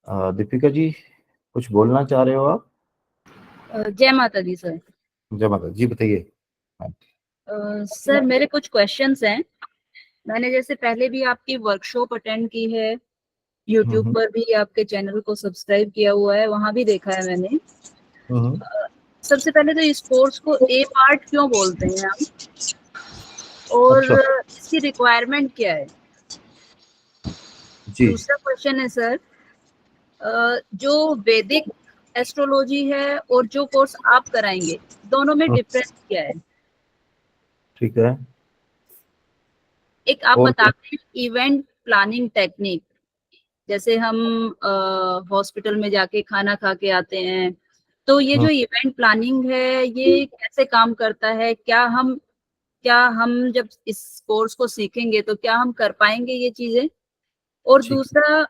दीपिका जी, कुछ बोलना चाह रहे हो आप? जय माता दी सर। जय माता जी, बताइए। हाँ। सर मेरे कुछ क्वेश्चंस हैं। मैंने जैसे पहले भी आपकी वर्कशॉप अटेंड की है, यूट्यूब हम्म। पर भी आपके चैनल को सब्सक्राइब किया हुआ है, वहां भी देखा है मैंने। हम्म। सबसे पहले तो इस कोर्स को ए पार्ट क्यों बोलते हैं हम, और अच्छा। इसकी रिक्वायरमेंट क्या है? जी। दूसरा क्वेश्चन है सर, जो वैदिक एस्ट्रोलॉजी है और जो कोर्स आप कराएंगे, दोनों में हम्म, डिफरेंस क्या है? ठीक है। एक आप और क्या? बताते हैं इवेंट प्लानिंग टेक्निक, जैसे हम हॉस्पिटल में जाके खाना खा के आते हैं, तो ये हम्म, जो इवेंट प्लानिंग है ये कैसे काम करता है? क्या हम जब इस कोर्स को सीखेंगे तो क्या हम कर पाएंगे ये चीजें? और ठीक है। दूसरा,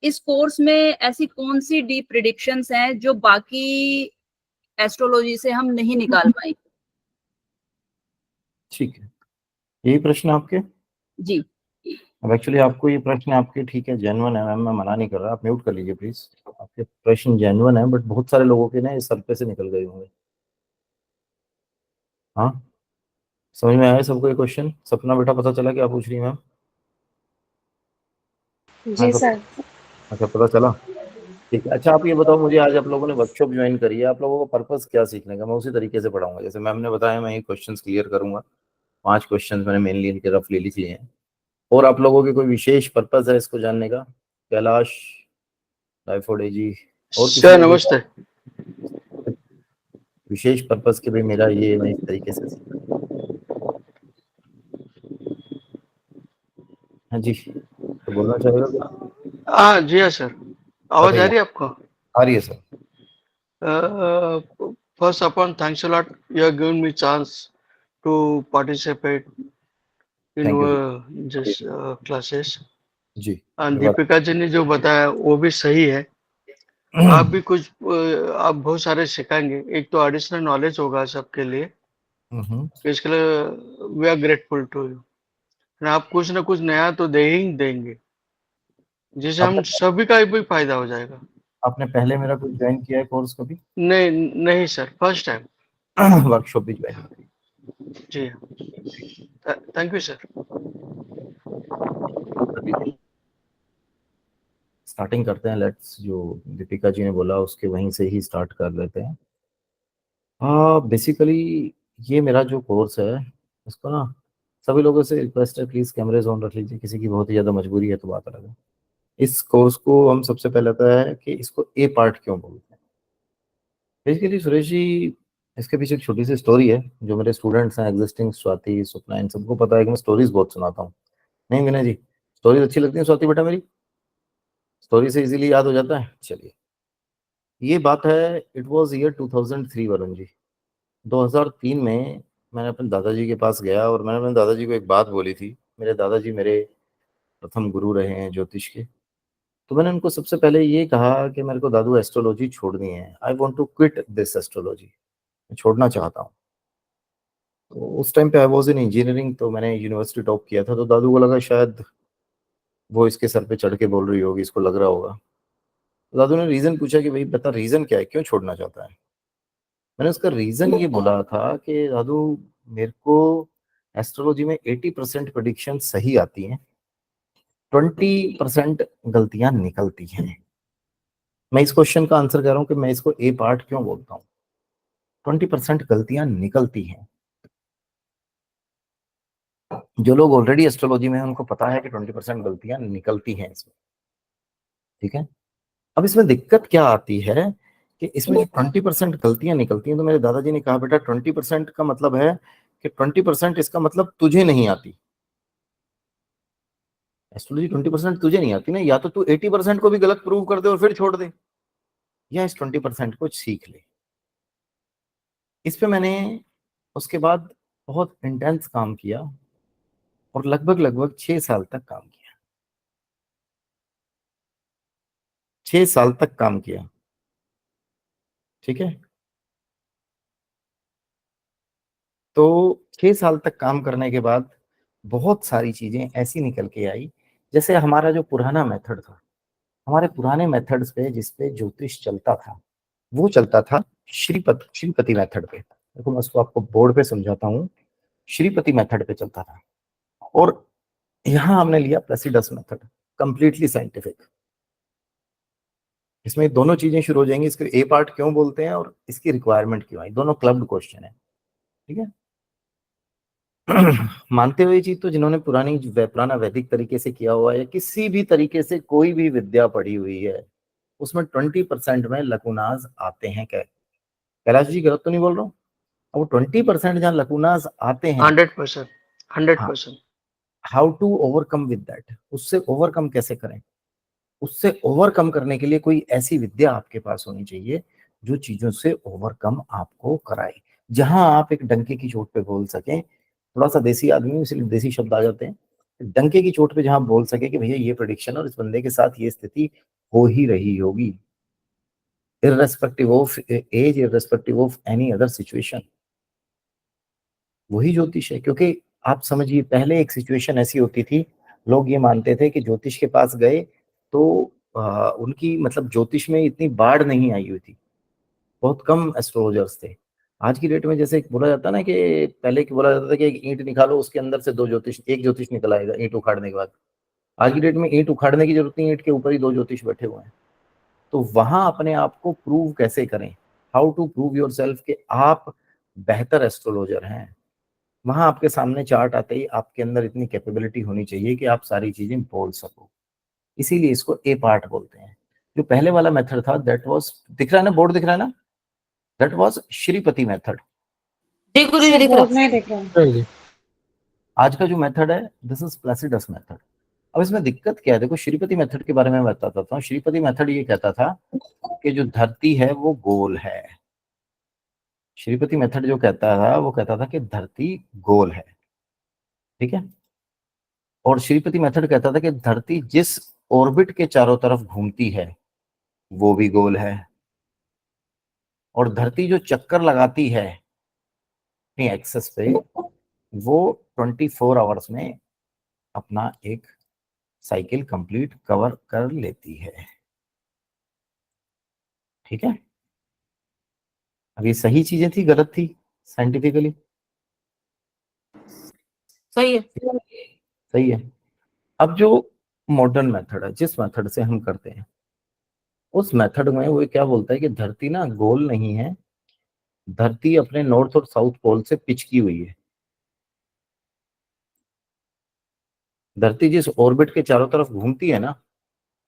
इस कोर्स में ऐसी कौन सी डीप प्रिडिक्शंस हैं जो बाकी एस्ट्रोलॉजी से हम नहीं निकाल पाएंगे? ठीक है, यही प्रश्न आपके। जी। अब एक्चुअली आपको ये प्रश्न आपके, ठीक है, जेन्युइन है मैम, मैं मना नहीं कर रहा, आप म्यूट कर लीजिए प्लीज। आपके प्रश्न जेन्युइन है, बट बहुत सारे लोगों के ना ये सर पे से निकल गए होंगे। हाँ, समझ में आया सबको ये क्वेश्चन? सपना बेटा, पता चला क्या पूछ रही है मैम? हाँ जी सब। सर। अच्छा, पता चला। ठीक है। अच्छा, आप ये बताओ मुझे, आज आप लोगों ने वर्कशॉप ज्वाइन करी है, आप लोगों का पर्पस क्या सीखने का? मैं उसी तरीके से पढ़ाऊंगा जैसे मैम ने बताया, मैं ये क्वेश्चंस क्लियर करूंगा। 5 क्वेश्चंस मैंने मेनली इनके रफली लिख लिए हैं। और आप लोगों के कोई विशेष पर्पस है इसको जानने का? कैलाश, डायफोडे जी, और किसी सर का कोई नमस्ते। विशेष पर्पस कि भाई मेरा ये, मैं इस तरीके से सीखा? हाँ जी, तो बोलना चाहेगा कुछ? हाँ जी हाँ सर, आवाज आ बताइए। रही है आपको? आ रही है sir. First upon thanks a lot, you have given me chance to participate in thank you sir. This classes. जी, ये बात। दीपिका जी ने जो बताया वो भी सही है। आप भी कुछ आप बहुत सारे सिखाएंगे, एक तो एडिशनल नॉलेज होगा सबके लिए, हम्म। तो इसके लिए we are grateful to you. आप कुछ ना कुछ नया तो दे ही देंगे, जिससे हम आपने सभी का भी फायदा हो जाएगा। आपने पहले मेरा कुछ ज्वाइन किया है कोर्स कभी? नहीं नहीं सर, फर्स्ट टाइम। वर्कशॉप भी ज्वाइन करी? जी हाँ, थैंक यू सर। स्टार्टिंग करते हैं, लेट्स, जो दीपिका जी ने बोला उसके वहीं से ही स्टार्ट कर लेते हैं। हाँ, बेसिकली ये मेरा जो कोर्स है, इसको ना, सभी लोगों से रिक्वेस्ट है, प्लीज़ कैमरेज ऑन रख लीजिए, किसी की बहुत ही ज़्यादा मजबूरी है तो बात अलग है। इस कोर्स को हम सबसे पहले आता है कि इसको ए पार्ट क्यों बोलते हैं। बेसिकली सुरेश जी, इसके पीछे एक छोटी सी स्टोरी है, जो मेरे स्टूडेंट्स हैं एग्जिस्टिंग, स्वाति, स्वप्ना, इन सबको पता है कि मैं स्टोरीज बहुत सुनाता हूँ। नहीं विनय जी, स्टोरीज अच्छी लगती है स्वाति बेटा मेरी? स्टोरी से इजीली याद हो जाता है। चलिए, ये बात है, it was year 2003 Varun ji. 2003 में मैंने अपने दादाजी के पास गया और मैंने अपने दादाजी को एक बात बोली थी। मेरे दादाजी मेरे प्रथम गुरु रहे हैं ज्योतिष के। तो मैंने उनको सबसे पहले ये कहा कि मेरे को दादू एस्ट्रोलॉजी छोड़नी है, I want to quit this astrology, मैं छोड़ना चाहता हूँ। तो उस टाइम पे आई वॉज इन इंजीनियरिंग, तो मैंने यूनिवर्सिटी टॉप किया था, तो दादू को लगा शायद वो इसके सर पे चढ़ के बोल रही होगी, इसको लग रहा होगा। तो दादू ने रीजन पूछा कि भाई बता, रीजन क्या है, क्यों छोड़ना चाहता है? मैंने उसका रीजन ये बोला था कि दादू, मेरे को एस्ट्रोलॉजी में 80% प्रेडिक्शन सही आती हैं, 20% गलतियां निकलती हैं। मैं इस क्वेश्चन का आंसर कर रहा हूं कि मैं इसको ए पार्ट क्यों बोलता हूँ। 20% गलतियां निकलती हैं। जो लोग ऑलरेडी एस्ट्रोलॉजी में हैं उनको पता है कि 20% गलतियां निकलती हैं इसमें। ठीक है। अब इसमें दिक्कत क्या आती है कि इसमें जो 20% गलतियां निकलती हैं, तो मेरे दादाजी ने कहा बेटा 20% का मतलब है कि 20% इसका मतलब तुझे नहीं आती एस्ट्रोलॉजी। 20% तुझे नहीं आती ना, या तो तू 80% को भी गलत प्रूव कर दे और फिर छोड़ दे, या इस 20% को सीख ले। इस पे मैंने उसके बाद बहुत इंटेंस काम किया और लगभग लगभग 6 साल तक काम किया। 6 साल तक काम किया। ठीक है। तो 6 साल तक काम करने के बाद बहुत सारी चीजें ऐसी निकल के आई, जैसे हमारा जो पुराना मेथड था, हमारे पुराने मेथड्स पे जिसपे ज्योतिष चलता था वो चलता था श्रीपति मेथड पे। देखो मैं उसको आपको बोर्ड पे समझाता हूँ। श्रीपति मेथड पे चलता था और यहाँ हमने लिया प्लेसिडस मेथड, कंप्लीटली साइंटिफिक। इसमें दोनों चीजें शुरू हो जाएंगी, इसके ए पार्ट क्यों बोलते हैं और इसकी रिक्वायरमेंट क्यों आई, दोनों क्लब्ड क्वेश्चन है, ठीक है। मानते हुए चीज तो जिन्होंने पुराना वैदिक तरीके से किया हुआ है, किसी भी तरीके से कोई भी विद्या पढ़ी हुई है, उसमें 20% में लकुनाज आते हैं। क्या कैलाश जी गलत तो नहीं बोल रहा हूँ? अब वो 20% जहाँ लकुनाज आते हैं, 100%, हाँ, 100%। How to overcome with that, उससे ओवरकम कैसे करें? उससे ओवरकम करने के लिए कोई ऐसी विद्या आपके पास होनी चाहिए जो चीजों से ओवरकम आपको कराए, जहां आप एक डंके की चोट पे बोल सकें। थोड़ा सा देसी आदमी हूं, इसलिए देसी शब्द आ जाते हैं। डंके की चोट पे जहां बोल सके कि भैया ये प्रेडिक्शन और इस बंदे के साथ ये स्थिति हो ही रही होगी, irrespective of age, irrespective of any other situation. वही ज्योतिष है। क्योंकि आप समझिए पहले एक सिचुएशन ऐसी होती थी, लोग ये मानते थे कि ज्योतिष के पास गए तो उनकी मतलब ज्योतिष में इतनी बाढ़ नहीं आई हुई थी, बहुत कम एस्ट्रोलॉजर्स थे। आज की डेट में जैसे बोला जाता है ना कि पहले की बोला जाता था कि एक ईंट निकालो उसके अंदर से एक ज्योतिष निकल आएगा ईंट उखाड़ने के बाद। आज की डेट में ईंट उखाड़ने की जरूरत नहीं, ईंट के ऊपर ही 2 ज्योतिष बैठे हुए हैं। तो वहां अपने आप को प्रूव कैसे करें, how to prove yourself कि आप बेहतर एस्ट्रोलॉजर हैं, वहां आपके सामने चार्ट आते ही आपके अंदर इतनी कैपेबिलिटी होनी चाहिए कि आप सारी चीजें बोल सको। इसीलिए इसको ए पार्ट बोलते हैं। जो पहले वाला मेथड था दैट वाज, दिख रहा है ना, बोर्ड दिख रहा है ना, दैट वाज श्रीपति मेथड। जी गुरु जी दिख रहा बोर्ड में देख रहा हूँ। आज का जो मेथड है दिस इज प्लेसिडस मेथड। अब इसमें दिक्कत क्या है, देखो श्रीपति मेथड के बारे में मैं बताता हूँ। श्रीपति मेथड ये कहता था कि जो धरती है वो गोल है। श्रीपति मेथड जो कहता था वो कहता था कि धरती गोल है, ठीक है। और श्रीपति मेथड कहता था कि धरती जिस ऑर्बिट के चारों तरफ घूमती है वो भी गोल है, और धरती जो चक्कर लगाती है अपनी एक्सेस पे वो 24 आवर्स में अपना एक साइकिल कंप्लीट कवर कर लेती है, ठीक है। अब ये सही चीजें थी गलत थी साइंटिफिकली? सही है। सही है। अब जो मॉडर्न मेथड है, जिस मेथड से हम करते हैं, उस मेथड में वो क्या बोलता है कि धरती ना गोल नहीं है, धरती अपने नॉर्थ और साउथ पोल से पिचकी हुई है। धरती जिस ऑर्बिट के चारों तरफ घूमती है ना,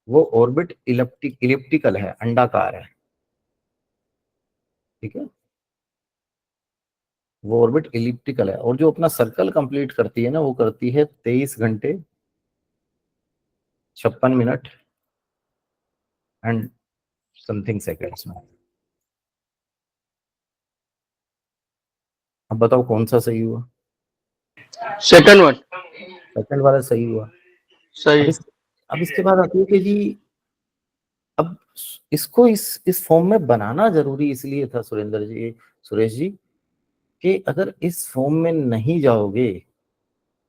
वो ऑर्बिट इलिप्टिकल है, अंडाकार है, ठीक है। वो ऑर्बिट इलिप्टिकल है, और जो अपना सर्कल कंप्लीट करती है ना वो करती है 23 घंटे 56 मिनट एंड समथिंग सेकेंड्स में। अब बताओ कौन सा सही हुआ? सेकंड वन सेकंड वाला सही हुआ। सही अब है। इस अब इसके बाद आती है कि जी अब इसको इस फॉर्म में बनाना जरूरी इसलिए था सुरेश जी, कि अगर इस फॉर्म में नहीं जाओगे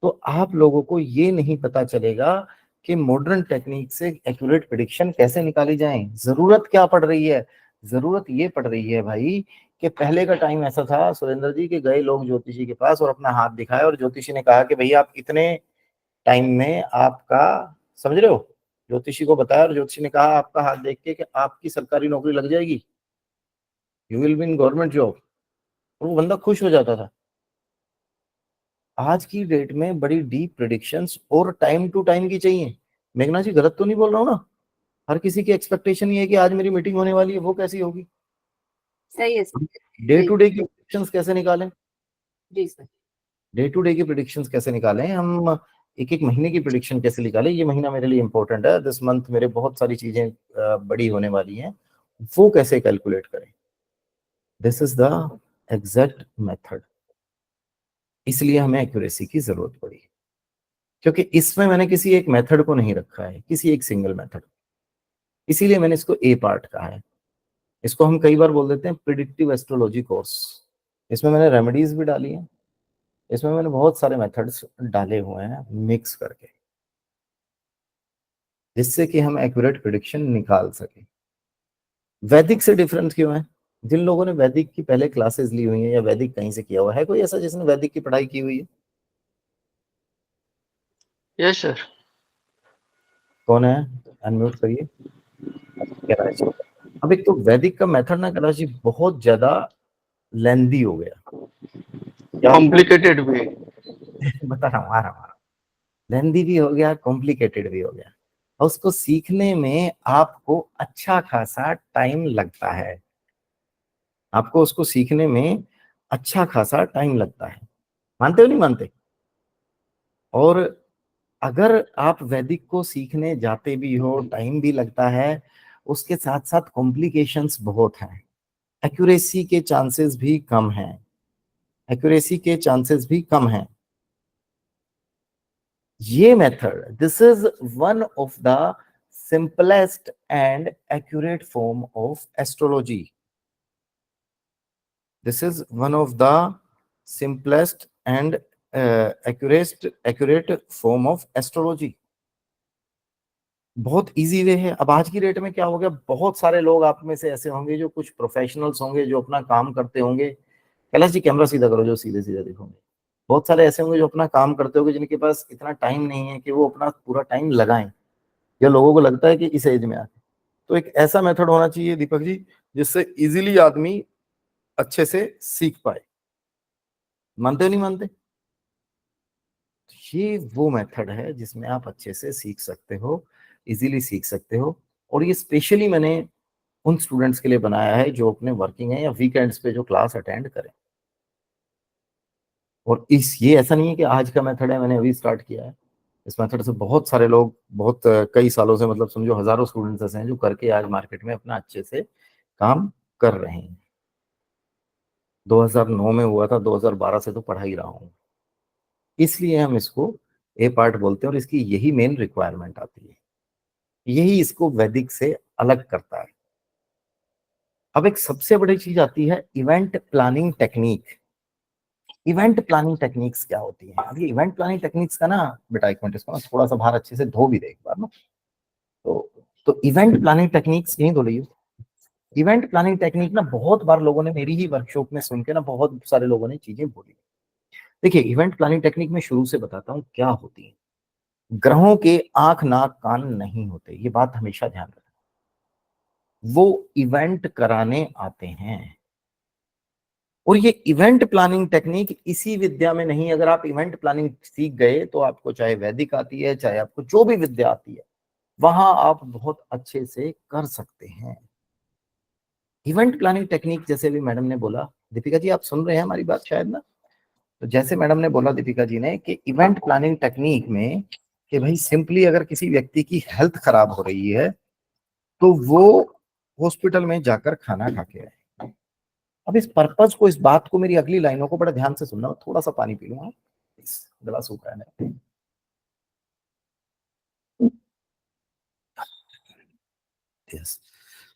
तो आप लोगों को ये नहीं पता चलेगा कि मॉडर्न टेक्निक से एक्यूरेट प्रिडिक्शन कैसे निकाली जाए। जरूरत क्या पड़ रही है? जरूरत ये पड़ रही है भाई कि पहले का टाइम ऐसा था सुरेंद्र जी के गए लोग ज्योतिषी के पास और अपना हाथ दिखाया और ज्योतिषी ने कहा कि भैया आप इतने टाइम में आपका, समझ रहे हो, ज्योतिषी को बताया और ज्योतिषी ने कहा आपका हाथ देख के कि आपकी सरकारी नौकरी लग जाएगी, you will be in government job, और वो बंदा खुश हो जाता था। आज की डेट में बड़ी डीप प्रिडिक्शंस और टाइम टू टाइम की चाहिए। मेघना जी गलत तो नहीं बोल रहा हूँ ना? हर किसी की एक्सपेक्टेशन ये है कि आज मेरी मीटिंग होने वाली है, वो कैसी होगी? सही है। डे टू डे की प्रिडिक्शंस कैसे निकालें? जी सर। डे टू डे की प्रिडिक्शंस कैसे निकालें हम? एक एक महीने की प्रिडिक्शन कैसे निकालें? ये महीना मेरे लिए इंपॉर्टेंट है, दिस मंथ मेरे बहुत सारी चीजें बड़ी होने वाली हैं, वो कैसे कैलकुलेट करें? This is the exact method. इसलिए हमें एक्यूरेसी की जरूरत पड़ी, क्योंकि इसमें मैंने किसी एक मेथड को नहीं रखा है, किसी एक सिंगल मेथड। इसीलिए मैंने इसको ए पार्ट कहा है। इसको हम कई बार बोल देते हैं प्रिडिक्टिव एस्ट्रोलॉजी कोर्स। इसमें मैंने रेमेडीज भी डाली हैं, इसमें मैंने बहुत सारे मेथड्स डाले हुए हैं मिक्स करके, जिससे कि हम एक्यूरेट प्रिडिक्शन निकाल सके। वैदिक से डिफरेंट क्यों है? जिन लोगों ने वैदिक की पहले क्लासेस ली हुई है या वैदिक कहीं से किया हुआ है, कोई ऐसा जिसने वैदिक की पढ़ाई की हुई है? Yes sir. कौन है? अनम्यूट करिए। कैलाश जी। अब एक तो वैदिक का मेथड ना कैलाश जी बहुत ज्यादा लेंदी हो गया, क्या आपको कॉम्प्लिकेटेड भी है। बता रहा हूँ, आ रहा हूँ। लेंदी भी हो गया, कॉम्प्लिकेटेड भी हो गया, और उसको सीखने में आपको अच्छा खासा टाइम लगता है। आपको उसको सीखने में अच्छा खासा टाइम लगता है, मानते हो नहीं मानते? और अगर आप वैदिक को सीखने जाते भी हो, टाइम भी लगता है, उसके साथ साथ कॉम्प्लिकेशंस बहुत हैं, एक्यूरेसी के चांसेस भी कम हैं, एक्यूरेसी के चांसेस भी कम हैं। ये method, this is one of the simplest and accurate form of astrology. This is one of the simplest and accurate form of astrology. बहुत इजी वे है। अब आज की डेट में क्या हो गया, बहुत सारे लोग आप में से ऐसे होंगे जो कुछ प्रोफेशनल्स होंगे जो अपना काम करते होंगे। कैलाश जी कैमरा सीधा करो, जो सीधे सीधे दिखोगे। बहुत सारे ऐसे होंगे जो अपना काम करते होंगे, जिनके पास इतना टाइम नहीं है कि वो अपना पूरा टाइम लगाएं, या लोगों को लगता है कि इस एज में आके। तो एक ऐसा मेथड होना चाहिए दीपक जी जिससे इजीली आदमी अच्छे से सीख पाए। मानते हो नहीं मानते? ये वो मेथड है जिसमें आप अच्छे से सीख सकते हो, इजीली सीख सकते हो। और ये स्पेशली मैंने उन स्टूडेंट्स के लिए बनाया है जो अपने वर्किंग है या वीकेंड्स पे जो क्लास अटेंड करें। और इस ये ऐसा नहीं है कि आज का मेथड है, मैंने अभी स्टार्ट किया है। इस मेथड से बहुत सारे लोग बहुत कई सालों से, मतलब समझो हजारों स्टूडेंट्स ऐसे हैं जो करके आज मार्केट में अपना अच्छे से काम कर रहे हैं। 2009 में हुआ था, 2012 से तो पढ़ा ही रहा हूँ। इसलिए हम इसको ए पार्ट बोलते हैं, और इसकी यही मेन रिक्वायरमेंट आती है, यही इसको वैदिक से अलग करता है। अब एक सबसे बड़ी चीज आती है event planning technique. Event planning techniques क्या होती है? अब ये इवेंट प्लानिंग टेक्निक्स का ना बेटा, एक मिनट इसको ना थोड़ा सा बाहर अच्छे से धो भी दे एक बार ना। तो इवेंट प्लानिंग टेक्निक्स यही धो ली। इवेंट प्लानिंग टेक्निक ना बहुत बार लोगों ने मेरी ही वर्कशॉप में सुन के ना बहुत सारे लोगों ने चीजें बोली। देखिए, इवेंट प्लानिंग टेक्निक में शुरू से बताता हूँ क्या होती है। ग्रहों के आंख नाक कान नहीं होते, ये बात हमेशा ध्यान रखना। वो इवेंट कराने आते हैं। और ये इवेंट प्लानिंग टेक्निक इसी विद्या में नहीं, अगर आप इवेंट प्लानिंग सीख गए तो आपको चाहे वैदिक आती है, चाहे आपको जो भी विद्या आती है, वहां आप बहुत अच्छे से कर सकते हैं। इवेंट प्लानिंग टेक्निक जैसे भी मैडम ने बोला, दीपिका जी आप सुन रहे हैं हमारी बात शायद ना? तो जैसे मैडम ने बोला दीपिका जी ने कि इवेंट प्लानिंग टेक्निक में कि भाई सिंपली अगर किसी व्यक्ति की हेल्थ खराब हो रही है तो वो हॉस्पिटल में जाकर खाना खा के आए। अब इस पर्पज को, इस बात को, मेरी अगली लाइनों को बड़ा ध्यान से सुनना। थोड़ा सा पानी पी लूंगा, गला सूख रहा है। यस,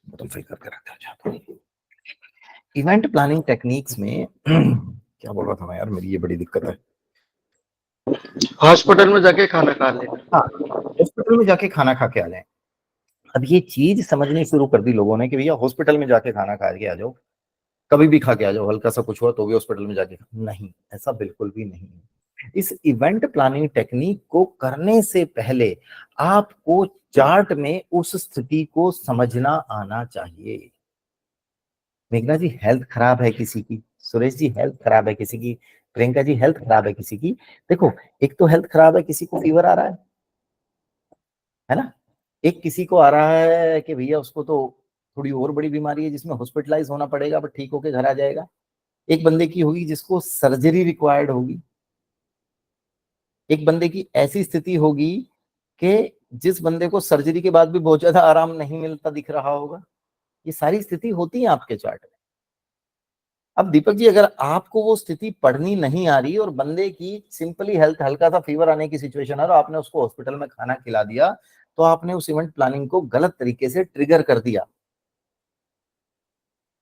बोतल फिल करके रखा जाता है। इवेंट प्लानिंग टेक्निक्स में क्या बोल रहा था मैं यार, मेरी ये बड़ी दिक्कत है। हॉस्पिटल में जाके खाना खा लेना। हाँ, हॉस्पिटल में जाके खाना खा के आ जाए। अब ये चीज समझनी शुरू कर दी लोगों ने कि भैया हॉस्पिटल में जाके खाना खा के आ जाओ, कभी भी खा के आ जाओ, हल्का सा कुछ हुआ तो भी हॉस्पिटल में जाके। नहीं, ऐसा बिल्कुल भी नहीं है। इस इवेंट प्लानिंग टेक्निक को करने से पहले आपको चार्ट में उस स्थिति को समझना आना चाहिए। मेघना जी हेल्थ खराब है किसी की, सुरेश जी हेल्थ खराब है किसी की, प्रियंका जी हेल्थ खराब है किसी की। देखो, एक तो हेल्थ खराब है, किसी को फीवर आ रहा है ना? एक किसी को आ रहा है कि भैया उसको तो थोड़ी और बड़ी बीमारी है जिसमें हॉस्पिटलाइज होना पड़ेगा, बट ठीक होके घर आ जाएगा। एक बंदे की होगी जिसको सर्जरी रिक्वायर्ड होगी। एक बंदे की ऐसी स्थिति होगी कि जिस बंदे को सर्जरी के बाद भी बहुत ज्यादा आराम नहीं मिलता दिख रहा होगा। ये सारी स्थिति होती है आपके चार्ट में। अब दीपक जी अगर आपको वो स्थिति पढ़नी नहीं आ रही और बंदे की सिंपली हेल्थ, हल्का सा फीवर आने की सिचुएशन है और आपने उसको हॉस्पिटल में खाना खिला दिया, तो आपने उस इवेंट प्लानिंग को गलत तरीके से ट्रिगर कर दिया।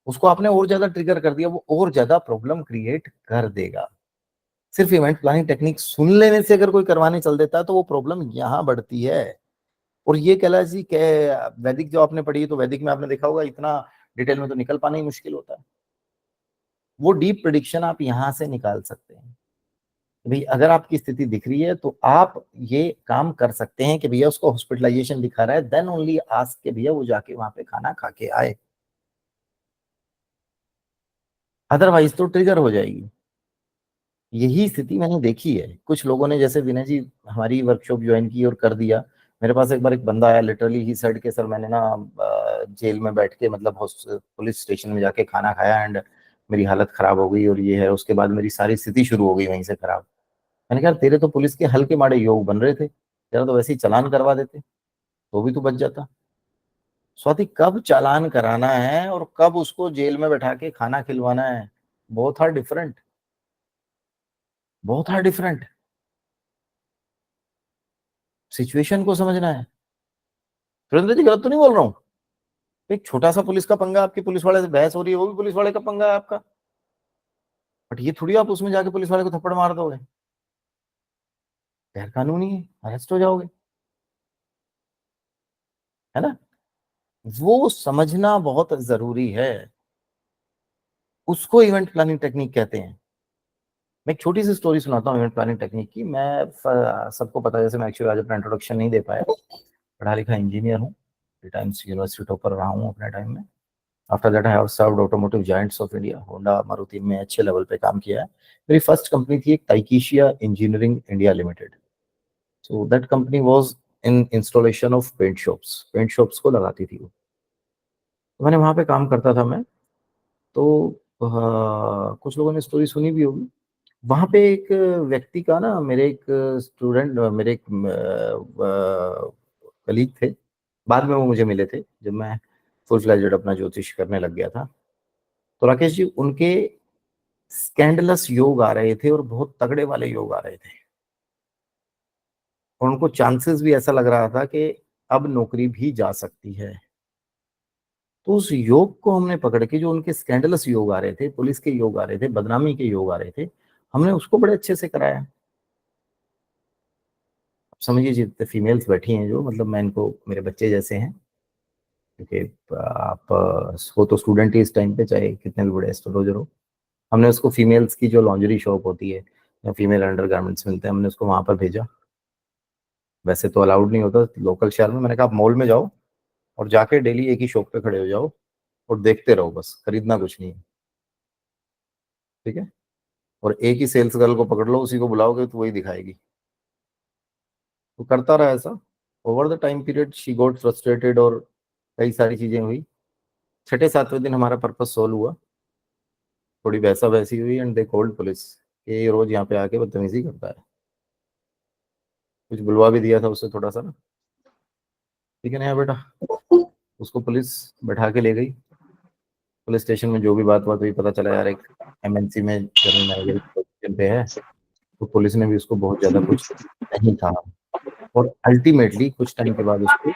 उसको आपने और ज्यादा ट्रिगर कर दिया, वो और ज्यादा प्रॉब्लम क्रिएट कर देगा। सिर्फ इवेंट प्लानिंग टेक्निक सुन लेने से अगर कोई करवाने चल देता है तो वो प्रॉब्लम यहां बढ़ती है। और ये कैलाश जी के वैदिक जो आपने पढ़ी है, तो वैदिक में आपने देखा होगा इतना डिटेल में तो निकल पाना ही मुश्किल होता है। वो डीप प्रिडिक्शन आप यहां से निकाल सकते हैं। भाई अगर आपकी स्थिति दिख रही है तो आप ये काम कर सकते हैं कि भैया उसको हॉस्पिटलाइजेशन दिखा रहा है, देन ओनली आस्क के भैया वो जाके वहां पे खाना खा के आए, अदरवाइज तो ट्रिगर हो जाएगी। यही स्थिति मैंने देखी है। कुछ लोगों ने, जैसे विनय जी, हमारी वर्कशॉप ज्वाइन की और कर दिया। मेरे पास एक बार एक बंदा आया, लिटरली ही सेड के सर मैंने ना जेल में बैठ के मतलब पुलिस स्टेशन में जाके खाना खाया एंड मेरी हालत खराब हो गई और ये है। उसके बाद मेरी सारी स्थिति शुरू हो गई वहीं से खराब। मैंने कहा तेरे तो पुलिस के हल्के माड़े योग बन रहे थे, तेरा तो वैसे ही चालान करवा देते तो भी तू बच जाता। स्वाति, कब चालान कराना है और कब उसको जेल में बैठा के खाना खिलवाना है, both are different, both are different. Situation को समझना है। सुरेंद्र जी गलत तो नहीं बोल रहा हूँ? एक छोटा सा पुलिस का पंगा, आपकी पुलिस वाले से बहस हो रही है, वो भी पुलिस वाले का पंगा है आपका, बट ये थोड़ी आप उसमें जाके पुलिस वाले को थप्पड़ मार दोगे, गैर कानूनी है, अरेस्ट हो जाओगे, है ना। वो समझना बहुत जरूरी है। उसको इवेंट प्लानिंग टेक्निक कहते हैं। मैं एक छोटी सी स्टोरी सुनाता हूँ इवेंट प्लानिंग टेक्निक की। मैं सबको पता है, जैसे मैं एक्चुअली आज अपना इंट्रोडक्शन नहीं दे पाया, पढ़ा लिखा इंजीनियर हूँ, टाइम्स यूनिवर्सिटी टॉपर रहा हूँ अपने टाइम में। After that I have served automotive giants of India, Honda Maruti में अच्छे लेवल पे काम किया है। मेरी फर्स्ट कंपनी थी एक Taikisha engineering India limited. So that company was in installation of paint shops को लगाती थी वो। तो मैंने वहां पे काम करता था मैं। तो कुछ लोगों ने स्टोरी सुनी भी होगी। वहां पे एक व्यक्ति का ना, मेरे एक स्टूडेंट, मेरे एक कलीग थे, बाद में वो मुझे मिले थे जब मैं फुल फ्लेजेड अपना ज्योतिष करने लग गया था। तो राकेश जी, उनके स्कैंडलस योग आ रहे थे और बहुत तगड़े वाले योग आ रहे थे, और उनको चांसेस भी ऐसा लग रहा था कि अब नौकरी भी जा सकती है। तो उस योग को हमने पकड़ के, जो उनके स्कैंडलस योग आ रहे थे, पुलिस के योग आ रहे थे, बदनामी के योग आ रहे थे, हमने उसको बड़े अच्छे से कराया। समझिए जितने फीमेल्स बैठी हैं, जो मतलब मैं इनको मेरे बच्चे जैसे हैं, क्योंकि आप हो तो स्टूडेंट ही इस टाइम पे, चाहे कितने भी बड़े एस्ट्रोलॉजर हो। हमने उसको फीमेल्स की जो लॉन्जरी शॉप होती है या फीमेल अंडर गारमेंट्स मिलते हैं, हमने उसको वहां पर भेजा। वैसे तो अलाउड नहीं होता लोकल शहर में। मैंने कहा आप मॉल में जाओ और जाके डेली एक ही शॉप पे खड़े हो जाओ और देखते रहो, बस खरीदना कुछ नहीं है, ठीक है। और एक ही सेल्स गर्ल को पकड़ लो, उसी को बुलाओगे तो वही दिखाएगी। तो करता रहा ऐसा। Over the time period she got frustrated और कई सारी चीजें हुई। छठे सातवें दिन हमारा पर्पस सोल्व हुआ, थोड़ी वैसा वैसी हुई एंड दे कॉल्ड पुलिस कि ये रोज यहाँ पे आके बदतमीजी करता है। कुछ बुलवा भी दिया था उससे थोड़ा सा ना, ठीक है ना यार बेटा। उसको पुलिस बैठा के ले गई पुलिस स्टेशन में। जो भी बात बात हुई, पता चला यार एक एमएनसी में जनरल मैनेजर की पोजीशन पे है। तो पुलिस ने भी उसको बहुत ज्यादा कुछ नहीं कहा, और अल्टीमेटली कुछ टाइम के बाद उसको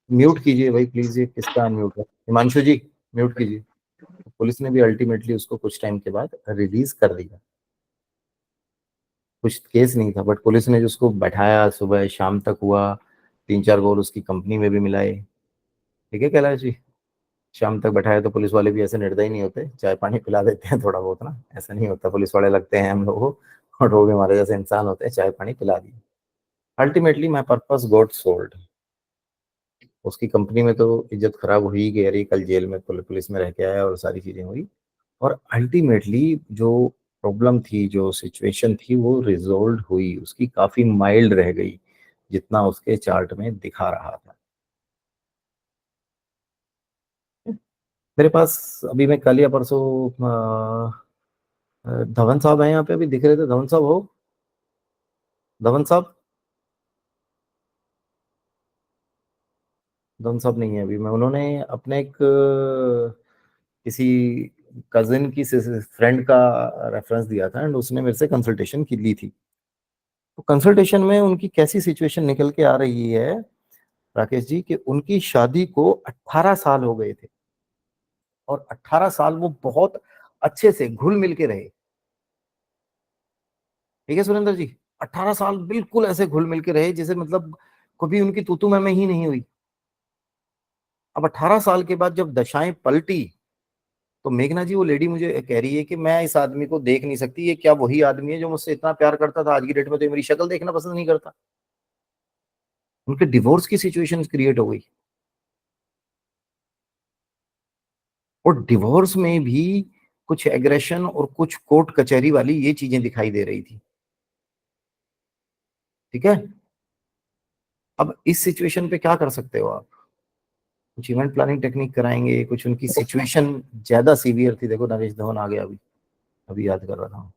म्यूट कीजिए भाई प्लीज, ये किसका अनम्यूट है, हिमांशु जी म्यूट कीजिए। तो पुलिस ने भी अल्टीमेटली उसको कुछ टाइम के बाद रिलीज कर दिया। कुछ केस नहीं था, बट पुलिस ने जो उसको बैठाया, सुबह शाम तक हुआ, 3-4 गोल उसकी कंपनी में भी मिलाए, ठीक है कैलाश जी। शाम तक बैठाया तो पुलिस वाले भी ऐसे निर्दयी नहीं होते, चाय पानी पिला देते हैं थोड़ा बहुत ना, ऐसा नहीं होता। पुलिस वाले लगते हैं हम लोगों को, और वो भी हमारे जैसे इंसान होते हैं, चाय पानी पिला दिए। Ultimately my purpose got sold. उसकी कंपनी में तो इज्जत खराब हुई कि अरे कल जेल में पुलिस में रह के आया और सारी चीजें हुई। और अल्टीमेटली जो प्रॉब्लम थी, जो सिचुएशन थी, वो रिजोल्व हुई, उसकी काफी माइल्ड रह गई जितना उसके चार्ट में दिखा रहा था। मेरे पास अभी, मैं कल या परसों धवन साहब हैं यहाँ पे, अभी दिख रहे थे। धवन साहब हो? धवन साहब? धवन साहब नहीं है अभी। मैं, उन्होंने अपने एक किसी कजिन की फ्रेंड का रेफरेंस दिया था एंड उसने मेरे से कंसल्टेशन की ली थी। तो कंसल्टेशन में उनकी कैसी सिचुएशन निकल के आ रही है राकेश जी, कि उनकी शादी को 18 साल हो गए थे, और 18 साल वो बहुत अच्छे से घुल मिल के रहे, ठीक है सुरेंद्र जी। 18 साल बिल्कुल ऐसे घुल मिल के रहे जैसे मतलब कभी उनकी तूतू में ही नहीं हुई। अब 18 साल के बाद जब दशाएं पलटी, तो मेघना जी वो लेडी मुझे कह रही है कि मैं इस आदमी को देख नहीं सकती, ये क्या वही आदमी है जो मुझसे इतना प्यार करता था, आज की डेट में तो ये मेरी शक्ल देखना पसंद नहीं करता। उनके डिवोर्स की सिचुएशन क्रिएट हो गई, और डिवोर्स में भी कुछ एग्रेशन और कुछ कोर्ट कचहरी वाली ये चीजें दिखाई दे रही थी। ठीक है, अब इस सिचुएशन पे क्या कर सकते हो आप? कुछ इवेंट प्लानिंग टेक्निक कराएंगे, कुछ उनकी सिचुएशन ज्यादा सीवियर थी। देखो नरेश धवन आ गया, अभी अभी याद कर रहा था।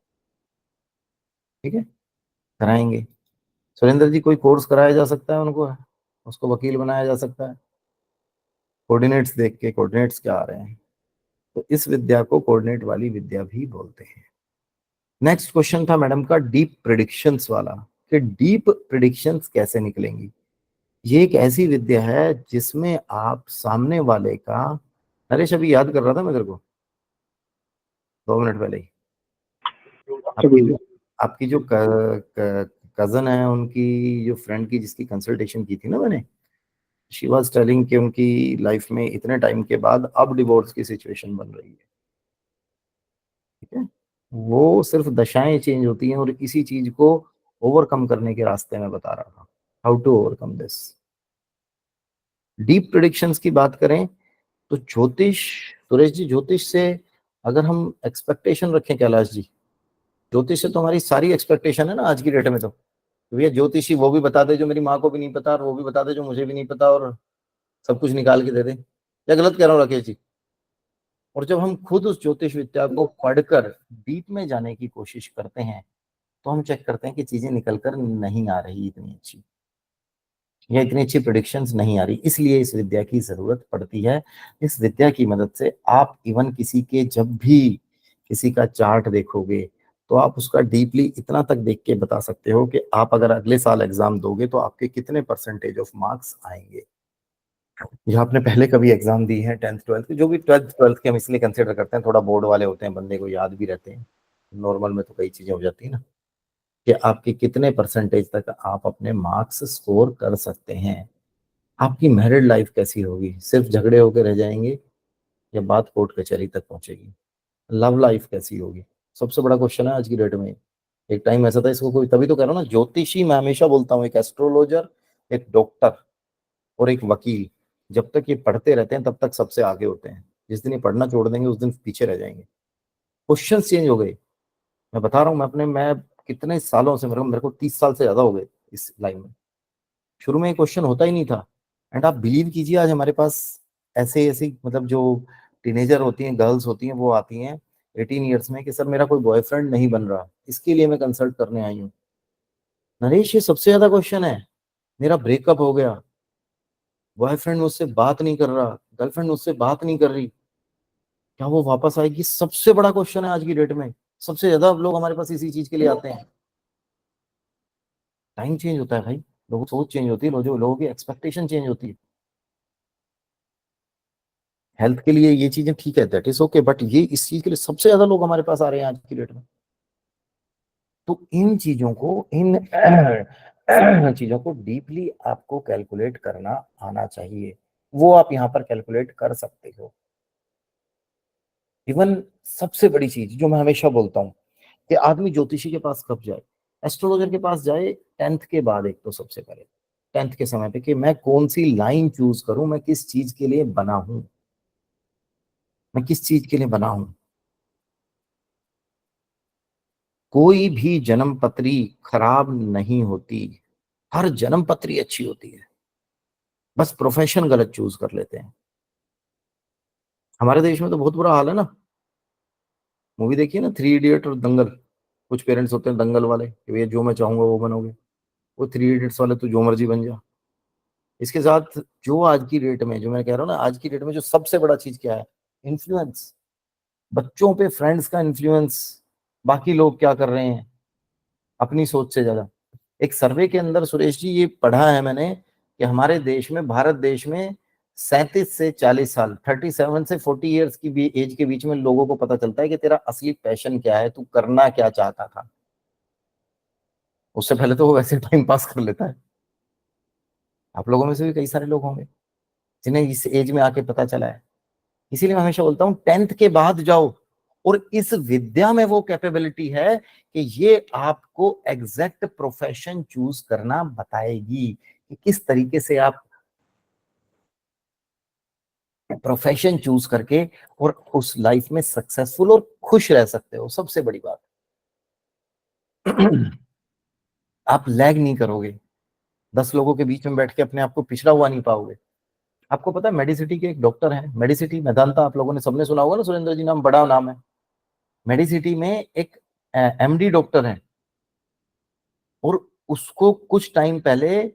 ठीक है, कराएंगे। सुरेंद्र जी कोई कोर्स कराया जा सकता है उनको, उसको वकील बनाया जा सकता है। कोऑर्डिनेट्स देख के, कोऑर्डिनेट्स क्या आ रहे हैं, तो इस विद्या को कोऑर्डिनेट वाली विद्या भी बोलते हैं। नेक्स्ट क्वेश्चन था मैडम का डीप प्रिडिक्शंस वाला, कि डीप प्रिडिक्शंस कैसे निकलेंगी। ये एक ऐसी विद्या है जिसमें आप सामने वाले का, नरेश अभी याद कर रहा था मैं तेरे को 2 मिनट पहले ही, आपकी जो कजन है, उनकी जो फ्रेंड की जिसकी कंसल्टेशन की थी ना मैंने, शी वाज टेलिंग कि उनकी लाइफ में इतने टाइम के बाद अब डिवोर्स की सिचुएशन बन रही है। ठीक है, वो सिर्फ दशाएं चेंज होती हैं, और इसी चीज को ओवरकम करने के रास्ते में बता रहा था, how to overcome this. Deep predictions की बात करें तो ज्योतिष, सुरेश जी ज्योतिष से अगर हम एक्सपेक्टेशन रखें, कैलाश जी ज्योतिष से तो हमारी सारी एक्सपेक्टेशन है ना आज की डेट में। तो भैया ज्योतिषी वो भी बता दे जो मेरी माँ को भी नहीं पता, और वो भी बता दे जो मुझे भी नहीं पता, और सब कुछ निकाल के दे दे। या गलत कह रहा हूँ राकेश जी? और जब हम खुद उस ज्योतिष विद्या को पढ़कर डीप में जाने की कोशिश करते हैं, तो हम चेक करते हैं कि चीजें निकल कर नहीं आ रही इतनी अच्छी, या इतनी अच्छी प्रिडिक्शंस नहीं आ रही। इसलिए इस विद्या की जरूरत पड़ती है। इस विद्या की मदद से आप इवन किसी के, जब भी किसी का चार्ट देखोगे, तो आप उसका डीपली इतना तक देख के बता सकते हो कि आप अगर अगले साल एग्जाम दोगे तो आपके कितने परसेंटेज ऑफ मार्क्स आएंगे। या आपने पहले कभी एग्जाम दी है 10th 12th जो भी 12th 12th के हम इसलिए कंसिडर करते हैं, थोड़ा बोर्ड वाले होते हैं, बंदे को याद भी रहते हैं, नॉर्मल में तो कई चीजें हो जाती है ना, कि आपके कितने परसेंटेज तक आप अपने मार्क्स स्कोर कर सकते हैं। आपकी मैरिड लाइफ कैसी होगी, सिर्फ झगड़े होकर रह जाएंगे या बात कोर्ट कचहरी तक पहुंचेगी? लव लाइफ कैसी होगी, सबसे बड़ा क्वेश्चन है आज की डेट में। एक टाइम ऐसा था, इसको कोई, तभी तो कह रहा हूँ ना, ज्योतिषी मैं हमेशा बोलता हूँ, एक एस्ट्रोलॉजर, एक डॉक्टर और एक वकील, जब तक ये पढ़ते रहते हैं तब तक सबसे आगे होते हैं। जिस दिन ये पढ़ना छोड़ देंगे उस दिन पीछे रह जाएंगे। क्वेश्चन चेंज हो गए। मैं बता रहा हूँ, मैं कितने सालों से, मेरे को 30 साल से ज्यादा हो गए इस लाइन में। शुरू में ये क्वेश्चन होता ही नहीं था। एंड आप बिलीव कीजिए, आज हमारे पास ऐसे ऐसी, मतलब जो टीनेजर होती हैं, गर्ल्स होती हैं, वो आती हैं 18 ईयर्स में कि सर मेरा कोई बॉयफ्रेंड नहीं बन रहा, इसके लिए मैं कंसल्ट करने आई हूँ। नरेश ये सबसे ज्यादा क्वेश्चन है। मेरा ब्रेकअप हो गया, बॉयफ्रेंड मुझसे बात नहीं कर रहा, गर्लफ्रेंड मुझसे बात नहीं कर रही, क्या वो वापस आएगी? सबसे बड़ा क्वेश्चन है आज की डेट में। सबसे ज्यादा लोग हमारे पास इसी चीज के लिए आते हैं। टाइम चेंज होता है भाई, लोगों की सोच चेंज होती है, लोगों की एक्सपेक्टेशन चेंज होती है। हेल्थ के लिए ये चीजें ठीक है, दैट इज ओके, बट ये इस चीज के लिए सबसे ज्यादा लोग हमारे पास आ रहे हैं आज की डेट में। तो इन चीजों को, इन चीजों को डीपली आपको कैलकुलेट करना आना चाहिए। वो आप यहाँ पर कैलकुलेट कर सकते हो। इवन सबसे बड़ी चीज जो मैं हमेशा बोलता हूँ, कि आदमी ज्योतिषी के पास कब जाए, एस्ट्रोलॉजर के पास जाए 10th के बाद। एक तो सबसे पहले 10th के समय पे, कि मैं कौन सी लाइन चूज करूं, मैं किस चीज के लिए बना हूं, मैं किस चीज के लिए बना हूं। कोई भी जन्म पत्री खराब नहीं होती, हर जन्म पत्री अच्छी होती है, बस प्रोफेशन गलत चूज कर लेते हैं। हमारे देश में तो बहुत बुरा हाल है ना। मूवी देखिए ना, 3 इडियट और दंगल। कुछ पेरेंट्स होते हैं दंगल वाले कि भैया जो मैं चाहूंगा वो बनोगे, वो 3 इडियट्स वाले तो जो मर्जी बन जा। इसके साथ जो आज की डेट में, जो मैं कह रहा हूँ ना, आज की डेट में जो सबसे बड़ा चीज क्या है, इन्फ्लुएंस। बच्चों पे फ्रेंड्स का इन्फ्लुएंस, बाकी लोग क्या कर रहे हैं, अपनी सोच से ज्यादा। एक सर्वे के अंदर सुरेश जी ये पढ़ा है मैंने, कि हमारे देश में, भारत देश में 37 से 40 साल, 37 से 40 ईयर्स की भी एज के बीच में लोगों को पता चलता है कि तेरा असली पैशन क्या है, तू करना क्या चाहता था। उससे पहले तो वो वैसे टाइम पास कर लेता है। आप लोगों में से भी कई सारे लोग होंगे जिन्हें इस एज में आके पता चला है। इसीलिए मैं हमेशा बोलता हूं 10th के बाद जाओ, और इस विद्या में वो कैपेबिलिटी है कि ये आपको एग्जैक्ट प्रोफेशन चूज करना बताएगी कि किस तरीके से आप प्रोफेशन चूज करके और उस लाइफ में सक्सेसफुल और खुश रह सकते हो। सबसे बड़ी बात आप लैग नहीं करोगे, 10 लोगों के बीच में बैठ के अपने आप को पिछड़ा हुआ नहीं पाओगे। आपको पता है मेडिसिटी के एक डॉक्टर हैं, मेडिसिटी मेदांता, आप लोगों ने सबने सुना होगा ना, सुरेंद्र जी नाम, बड़ा नाम है। मेडिसिटी में एक एमडी डॉक्टर है, और उसको कुछ टाइम पहले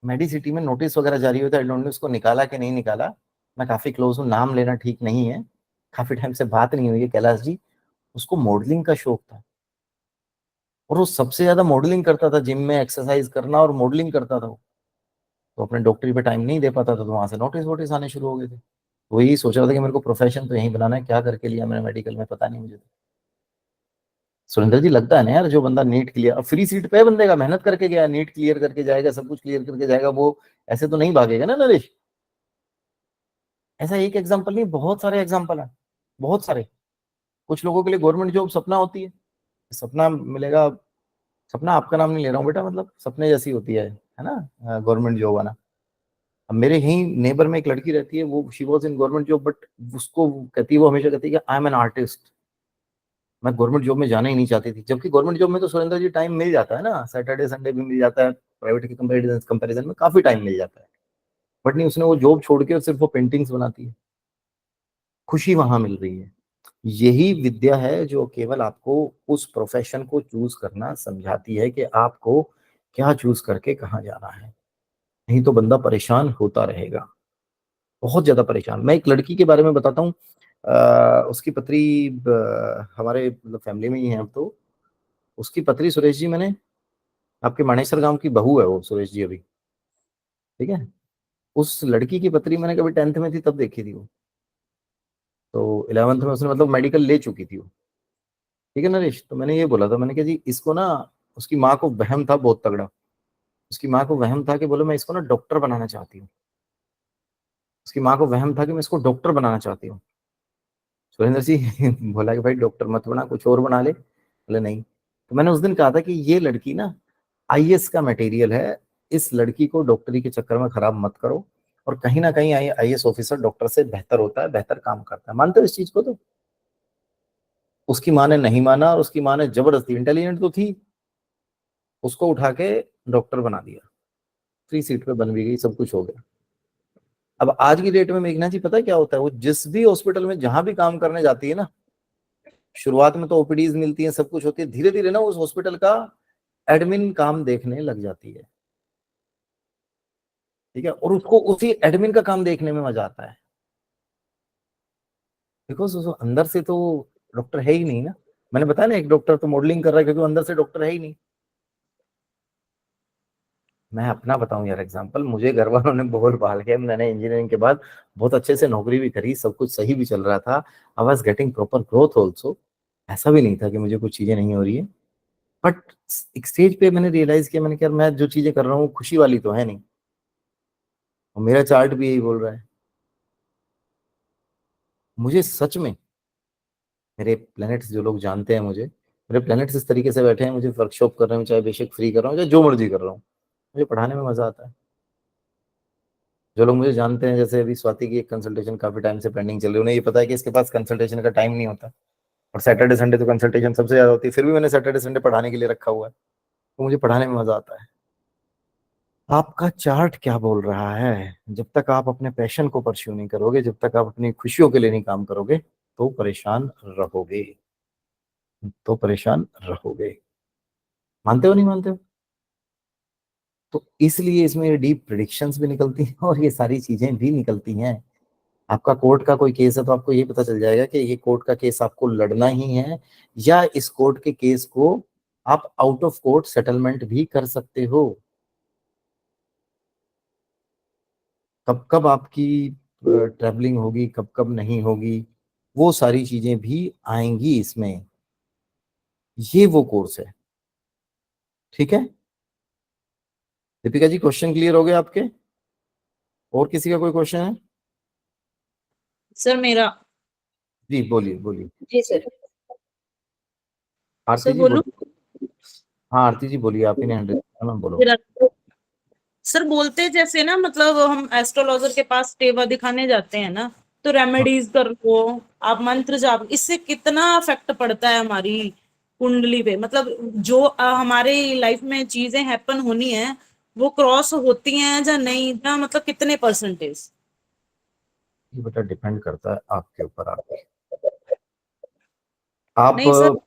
मेडिसिटी में नोटिस वगैरह जारी हुआ था, आई डोंट नो उसको निकाला कि नहीं निकाला, मैं काफी क्लोज हूँ, नाम लेना ठीक नहीं है, काफी टाइम से बात नहीं हुई है कैलाश जी। उसको मॉडलिंग का शौक था, और वो सबसे ज्यादा मॉडलिंग करता था, जिम में एक्सरसाइज करना और मॉडलिंग करता था वो। तो अपने डॉक्टरी पे टाइम नहीं दे पाता था, तो वहां से नोटिस वोटिस आने शुरू हो गए थे। वो यही सोच रहा था कि मेरे को प्रोफेशन तो यहीं बनाना है, क्या करके लिया मैंने मेडिकल में पता नहीं मुझे तो। सुरेंद्र जी लगता है ना यार, जो बंदा नीट क्लियर, फ्री सीट पे है बंदे का, मेहनत करके गया, नीट क्लियर करके जाएगा, सब कुछ क्लियर करके जाएगा, वो ऐसे तो नहीं भागेगा ना नरेश। ऐसा एक एग्जाम्पल नहीं, बहुत सारे एग्जाम्पल है, बहुत सारे। कुछ लोगों के लिए गवर्नमेंट जॉब सपना होती है, सपना मिलेगा। सपना आपका नाम नहीं ले रहा हूँ बेटा, मतलब सपने जैसी होती है ना, गवर्नमेंट जॉब आना। अब मेरे यहीं नेबर में एक लड़की रहती है, वो she was in government job, but उसको कहती है, वो हमेशा कहती है कि आई एम एन आर्टिस्ट, मैं गवर्नमेंट जॉब में जाना ही नहीं चाहती थी। जबकि गवर्नमेंट जॉब में तो सुरेंद्र जी टाइम मिल जाता है ना, सैटरडे संडे भी मिल जाता है, प्राइवेट के कंपेरिजन में काफी टाइम मिल जाता है। बट नहीं, उसने वो जॉब छोड़ के और सिर्फ वो पेंटिंग्स बनाती है, खुशी वहां मिल रही है। यही विद्या है जो केवल आपको उस प्रोफेशन को चूज करना समझाती है कि आपको क्या चूज करके कहाँ जाना है। नहीं तो बंदा परेशान होता रहेगा, बहुत ज्यादा परेशान। मैं एक लड़की के बारे में बताता हूँ, उसकी पत्री हमारे मतलब फैमिली में ही है अब तो। उसकी पत्री सुरेश जी, मैंने आपके मानेसर गांव की बहू है वो सुरेश जी अभी, ठीक है। उस लड़की की पत्री मैंने कभी 10th में थी तब देखी थी वो, तो 11th में उसने मतलब मेडिकल ले चुकी थी वो, ठीक है नरेश। तो मैंने ये बोला था, मैंने कहा जी इसको ना, उसकी माँ को वहम था बहुत तगड़ा, उसकी माँ को वहम था कि बोले मैं इसको ना डॉक्टर बनाना चाहती हूँ। उसकी माँ को वहम था कि मैं इसको डॉक्टर बनाना चाहती हूँ। सुरेंद्र सिंह बोला कि भाई डॉक्टर मत बना, कुछ और बना ले। बोले नहीं। तो मैंने उस दिन कहा था कि ये लड़की ना आईएएस का मटेरियल है, इस लड़की को डॉक्टरी के चक्कर में खराब मत करो। और कहीं ना कहीं आईएएस ऑफिसर डॉक्टर से बेहतर होता है, बेहतर काम करता है, मानते हो इस चीज को? तो उसकी माँ ने नहीं माना, और उसकी माँ ने जबरदस्ती, इंटेलिजेंट तो थी, उसको उठा के डॉक्टर बना दिया, फ्री सीट पे बन भी गई, सब कुछ हो गया। अब आज की डेट में मेघना जी पता है क्या होता है, वो जिस भी हॉस्पिटल में जहां भी काम करने जाती है ना, शुरुआत में तो ओपीडीज मिलती है, सब कुछ होती है, धीरे धीरे ना उस हॉस्पिटल का एडमिन काम देखने लग जाती है, ठीक है। और उसको उसी एडमिन का काम देखने में मजा आता है, बिकॉज उस अंदर से तो डॉक्टर है ही नहीं ना। मैंने बताया ना, एक डॉक्टर तो मॉडलिंग कर रहा है क्योंकि वो अंदर से डॉक्टर है ही नहीं। मैं अपना बताऊं यार एग्जांपल, मुझे घर वालों ने बहुत बहाल किया, मैंने इंजीनियरिंग के बाद बहुत अच्छे से नौकरी भी करी, सब कुछ सही भी चल रहा था, I was getting proper growth also. ऐसा भी नहीं था कि मुझे कुछ चीजें नहीं हो रही है। बट एक स्टेज पे मैंने रियलाइज किया, मैंने कहा यार मैं जो चीजें कर रहा हूँ खुशी वाली तो है नहीं, और मेरा चार्ट भी यही बोल रहा है। मुझे सच में, मेरे प्लैनेट्स जो लोग जानते हैं मुझे, मेरे प्लैनेट्स इस तरीके से बैठे हैं, मुझे वर्कशॉप कर रहे हैं, चाहे बेशक फ्री कर रहा हूँ, चाहे जो मर्जी कर रहा हूँ, मुझे पढ़ाने में मजा आता है। जो लोग मुझे जानते हैं, जैसे अभी स्वाति की एक कंसल्टेशन काफी टाइम से पेंडिंग चल रही है, उन्हें ये पता है कि इसके पास कंसल्टेशन का टाइम नहीं होता, और सैटरडे संडे तो कंसल्टेशन सबसे ज्यादा होती है, फिर भी मैंने सैटरडे संडे पढ़ाने के लिए रखा हुआ है, तो मुझे पढ़ाने में मजा आता है। आपका चार्ट क्या बोल रहा है? जब तक आप अपने पैशन को परस्यू नहीं करोगे, जब तक आप अपनी खुशियों के लिए नहीं काम करोगे, तो परेशान रहोगे, तो परेशान रहोगे। मानते हो नहीं मानते हो? तो इसलिए इसमें ये डीप प्रिडिक्शंस भी निकलती हैं, और ये सारी चीजें भी निकलती हैं। आपका कोर्ट का कोई केस है तो आपको ये पता चल जाएगा कि ये कोर्ट का केस आपको लड़ना ही है, या इस कोर्ट के केस को आप आउट ऑफ कोर्ट सेटलमेंट भी कर सकते हो। कब कब आपकी ट्रैवलिंग होगी, कब कब नहीं होगी, वो सारी चीजें भी आएंगी इसमें। ये वो कोर्स है, ठीक है। दीपिका जी क्वेश्चन क्लियर हो गए आपके? और किसी का कोई क्वेश्चन है? सर मेरा। जी बोलिए बोलिए। जी सर। आरती सर जी बोलूं? बोलिए। हाँ आरती जी बोलिए, आप ही ने हैंडल किया ना, बोलो। मेरा। सर बोलते जैसे ना, मतलब हम एस्ट्रोलॉजर के पास टेवा दिखाने जाते हैं ना, तो रेमेडीज कर लो, आप मंत्र जाप, इससे कितना इफेक्ट पड़ता है हमारी कुंडली पे, मतलब जो हमारे लाइफ में चीजें हैपन होनी है वो क्रॉस होती हैं या नहीं, ना मतलब कितने परसेंटेज। ये बेटा डिपेंड करता है आपके ऊपर, आप नहीं सर,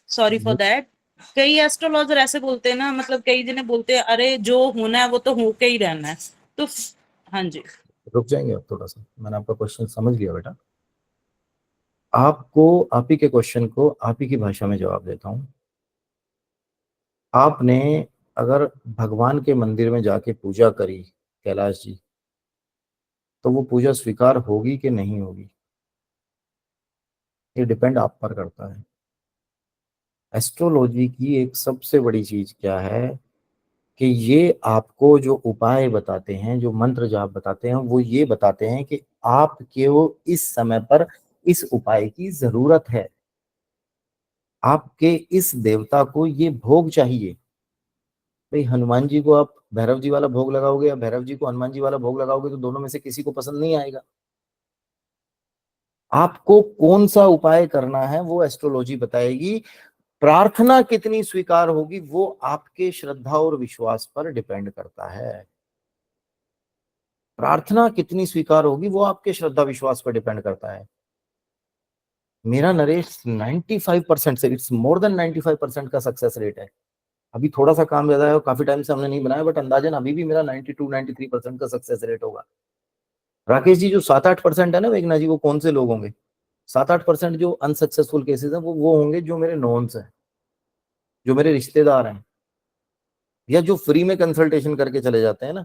सॉरी फॉर दैट। कई एस्ट्रोलॉजर ऐसे बोलते हैं ना, मतलब कई जने बोलते हैं अरे जो होना है वो तो होके ही रहना है। तो हाँ जी। रुक जाएंगे आप थोड़ा सा, मैंने आपका क्वेश्चन समझ लिया बेटा। आपको आप ही के क्वेश्चन को आप ही की भाषा में जवाब देता हूँ। आपने अगर भगवान के मंदिर में जाके पूजा करी कैलाश जी, तो वो पूजा स्वीकार होगी कि नहीं होगी, ये डिपेंड आप पर करता है। एस्ट्रोलॉजी की एक सबसे बड़ी चीज क्या है कि ये आपको जो उपाय बताते हैं, जो मंत्र जाप बताते हैं, वो ये बताते हैं कि आपके वो इस समय पर इस उपाय की जरूरत है, आपके इस देवता को ये भोग चाहिए। भाई हनुमान जी को आप भैरव जी वाला भोग लगाओगे या भैरव जी को हनुमान जी वाला भोग लगाओगे, तो दोनों में से किसी को पसंद नहीं आएगा। आपको कौन सा उपाय करना है वो एस्ट्रोलॉजी बताएगी। प्रार्थना कितनी स्वीकार होगी वो आपके श्रद्धा और विश्वास पर डिपेंड करता है। प्रार्थना कितनी स्वीकार होगी वो आपके श्रद्धा विश्वास पर डिपेंड करता है। मेरा नरेश 95% से, इट्स मोर देन 95% का सक्सेस रेट है। अभी थोड़ा सा काम ज्यादा है और काफी टाइम से हमने नहीं बनाया, बट अंदाजन अभी भी मेरा 92-93% का सक्सेस रेट होगा। राकेश जी जो 7-8% है ना वेगना जी, वो कौन से लोग होंगे? 7-8% जो अनसक्सेसफुल केसेस हैं वो होंगे जो मेरे नॉन्स हैं, जो मेरे रिश्तेदार हैं, या जो फ्री में कंसल्टेशन करके चले जाते हैं ना,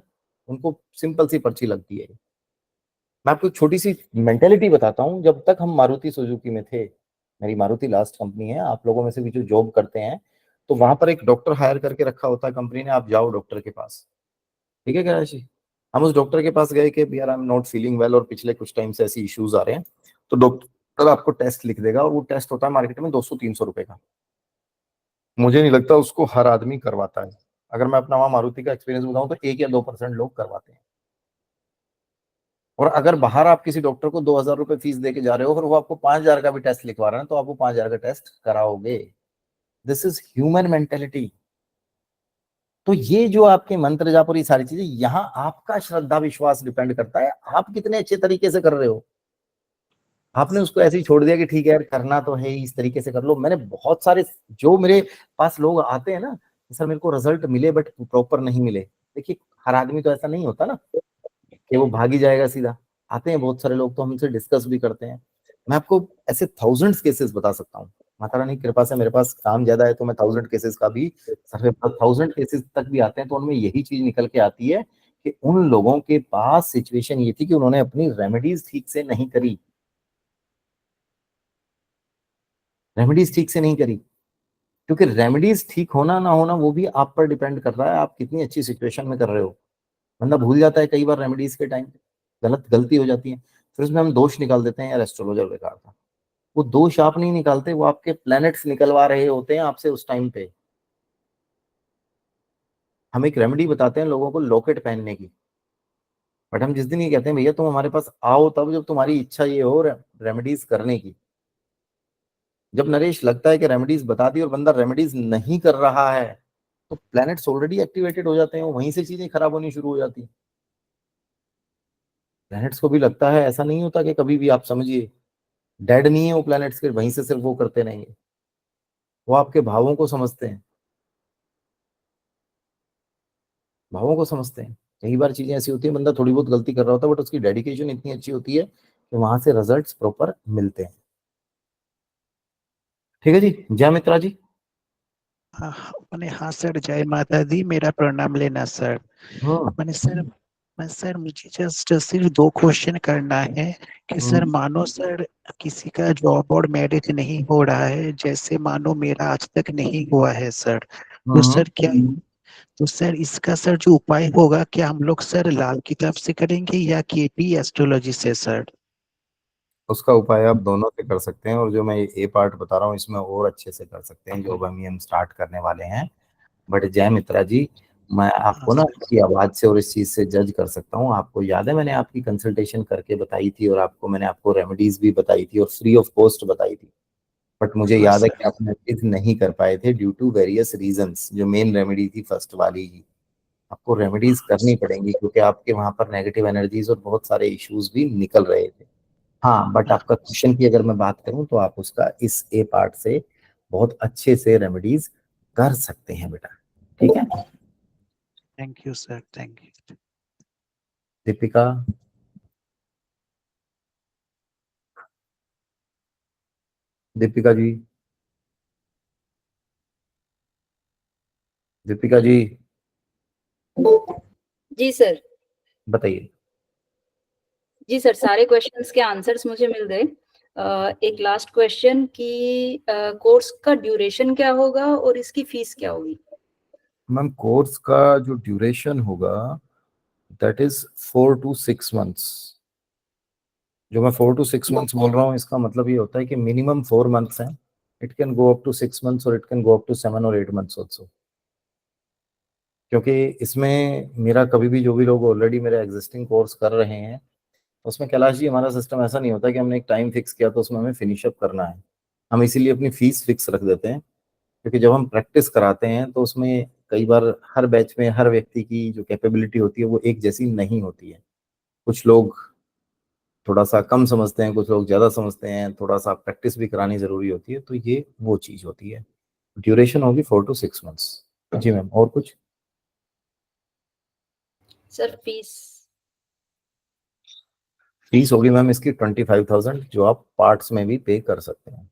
उनको सिंपल सी पर्ची लगती है। मैं आपको एक छोटी सी मेंटेलिटी बताता हूँ। जब तक हम मारुति सुजुकी में थे, मेरी मारुति लास्ट कंपनी है, आप लोगों में से भी जो जॉब करते हैं, तो वहां पर एक डॉक्टर हायर करके रखा होता है कंपनी ने, आप जाओ डॉक्टर के पास। ठीक है कैलाश जी? हम उस डॉक्टर के पास गए कि यार I am not feeling well और पिछले कुछ टाइम से ऐसी इश्यूज आ रहे हैं, तो डॉक्टर आपको टेस्ट लिख देगा, और वो टेस्ट होता है मार्केट में 200-300 रुपए का। मुझे नहीं लगता उसको हर आदमी करवाता है। अगर मैं अपना वहां मारुति का एक्सपीरियंस बताऊं तो 1 या 2% लोग करवाते हैं। और अगर बाहर आप किसी डॉक्टर को 2,000 रुपए फीस दे के जा रहे हो और वो आपको 5,000 का भी टेस्ट लिखवा रहा है, तो आप वो 5,000 का टेस्ट कराओगे। This is human mentality. तो ये जो आपके मंत्र जाप और ये सारी चीजें, यहाँ आपका श्रद्धा विश्वास डिपेंड करता है, आप कितने अच्छे तरीके से कर रहे हो। आपने उसको ऐसे ही छोड़ दिया कि ठीक है यार करना तो है ही, इस तरीके से कर लो। मैंने बहुत सारे, जो मेरे पास लोग आते हैं ना, सर मेरे को रिजल्ट मिले बट प्रॉपर नहीं मिले। देखिए हर आदमी तो ऐसा नहीं होता ना कि वो भाग ही जाएगा सीधा। आते हैं बहुत सारे लोग, तो हमसे डिस्कस भी करते हैं। मैं आपको ऐसे थाउजेंड्स केसेस बता सकता हूँ। माता रानी की कृपा से मेरे पास काम ज्यादा है, तो मैं 1000 केसेस का भी, सर्वे 1000 केसेस तक भी आते हैं तो उनमें यही चीज निकल के आती है कि उन लोगों के पास सिचुएशन ये थी कि उन्होंने अपनी रेमेडीज ठीक से नहीं करी। रेमेडीज ठीक से नहीं करी, क्योंकि रेमेडीज ठीक होना ना होना वो भी आप पर डिपेंड कर रहा है, आप कितनी अच्छी सिचुएशन में कर रहे हो। बंदा भूल जाता है कई बार रेमेडीज के टाइम पे, गलती हो जाती है, फिर उसमें हम दोष निकाल देते हैं यार एस्ट्रोलॉजर बेकार था। वो दोष आप नहीं निकालते, वो आपके प्लैनेट्स निकलवा रहे होते हैं आपसे उस टाइम पे। हम एक रेमेडी बताते हैं लोगों को लॉकेट पहनने की, बट हम जिस दिन ये कहते हैं भैया तुम हमारे पास आओ तब जब तुम्हारी इच्छा ये हो रेमेडीज करने की। जब नरेश लगता है कि रेमेडीज बता दी और बंदा रेमेडीज नहीं कर रहा है, तो प्लैनेट्स ऑलरेडी एक्टिवेटेड हो जाते हैं, वहीं से चीजें खराब होनी शुरू हो जाती हैं। प्लैनेट्स को भी लगता है, ऐसा नहीं होता कि कभी भी आप समझिए डेड नहीं है वो प्लैनेट्स के, वहीं से सिर्फ वो करते रहेंगे। वो आपके भावों को समझते हैं, भावों को समझते हैं। कई बार चीजें ऐसी होती है, बंदा थोड़ी बहुत गलती कर रहा होता है बट उसकी डेडिकेशन इतनी अच्छी होती है कि वहां से रिजल्ट्स प्रॉपर मिलते हैं। ठीक है जी, जय मित्रा जी। हाँ मैंने, हाँ सर, जय माता दी, मेरा प्रणाम लेना सर। हाँ। मैंने सर, मैं सर मुझे जस्ट सिर्फ 2 क्वेश्चन करना है कि सर मानो सर किसी का जॉब और मैरिज नहीं हो रहा है, जैसे मानो मेरा आज तक नहीं हुआ है सर, तो हम्म। सर क्या तो सर इसका सर जो उपाय होगा, क्या हम लोग सर लाल किताब से करेंगे या केपी एस्ट्रोलॉजी से सर? उसका उपाय आप दोनों से कर सकते हैं, और जो मैं ए पार्ट बता रहा हूँ इसमें और अच्छे से कर सकते हैं, जो अभी हम स्टार्ट करने वाले हैं। बट जय मित्रा जी, मैं हाँ आपको ना सर। आपकी आवाज से और इस चीज से जज कर सकता हूँ। आपको याद है मैंने आपकी कंसल्टेशन करके बताई थी, और मैंने आपको रेमेडीज भी बताई थी और फ्री ऑफ कॉस्ट बताई थी। बट मुझे हाँ याद है कि सर। आप रेमेडीज नहीं कर पाए थे ड्यू टू वेरियस रीजंस। जो मेन रेमेडी थी फर्स्ट वाली ही, आपको रेमेडीज करनी पड़ेंगी, क्योंकि आपके वहां पर नेगेटिव एनर्जीज और बहुत सारे इश्यूज भी निकल रहे थे। हाँ, बट हाँ आपका क्वेश्चन की अगर मैं बात करूं तो आप उसका इस ए पार्ट से बहुत अच्छे से रेमेडीज कर सकते हैं बेटा। ठीक है thank you sir, thank you. Deepika? Deepika ji, Deepika ji जी सर। बताइए। जी सर, सारे क्वेश्चंस के आंसर्स मुझे मिल गए। एक लास्ट क्वेश्चन कि कोर्स का ड्यूरेशन क्या होगा और इसकी फीस क्या होगी? मैम, कोर्स का जो ड्यूरेशन होगा दैट इज 4 to 6 months। जो मैं 4 to 6 months बोल रहा हूँ, इसका मतलब ये होता है कि मिनिमम 4 months है। It can go up to 6 months और it can go up to 7 or 8 months also. क्योंकि इसमें मेरा कभी भी, जो भी लोग ऑलरेडी मेरे एग्जिस्टिंग कोर्स कर रहे हैं, उसमें कैलाश जी हमारा सिस्टम ऐसा नहीं होता कि हमने एक टाइम फिक्स किया तो उसमें हमें फिनिश अप करना है। हम इसीलिए अपनी फीस फिक्स रख देते हैं, क्योंकि जब हम प्रैक्टिस कराते हैं तो उसमें कई बार हर बैच में हर व्यक्ति की जो कैपेबिलिटी होती है वो एक जैसी नहीं होती है। कुछ लोग थोड़ा सा कम समझते हैं, कुछ लोग ज़्यादा समझते हैं, थोड़ा सा प्रैक्टिस भी करानी ज़रूरी होती है। तो ये वो चीज़ होती है। ड्यूरेशन होगी 4 to 6 months। जी मैम, और कुछ? Sir fees? फीस होगी मैम इसकी 25,000, जो आप पार्ट्स में भी पे कर सकते हैं।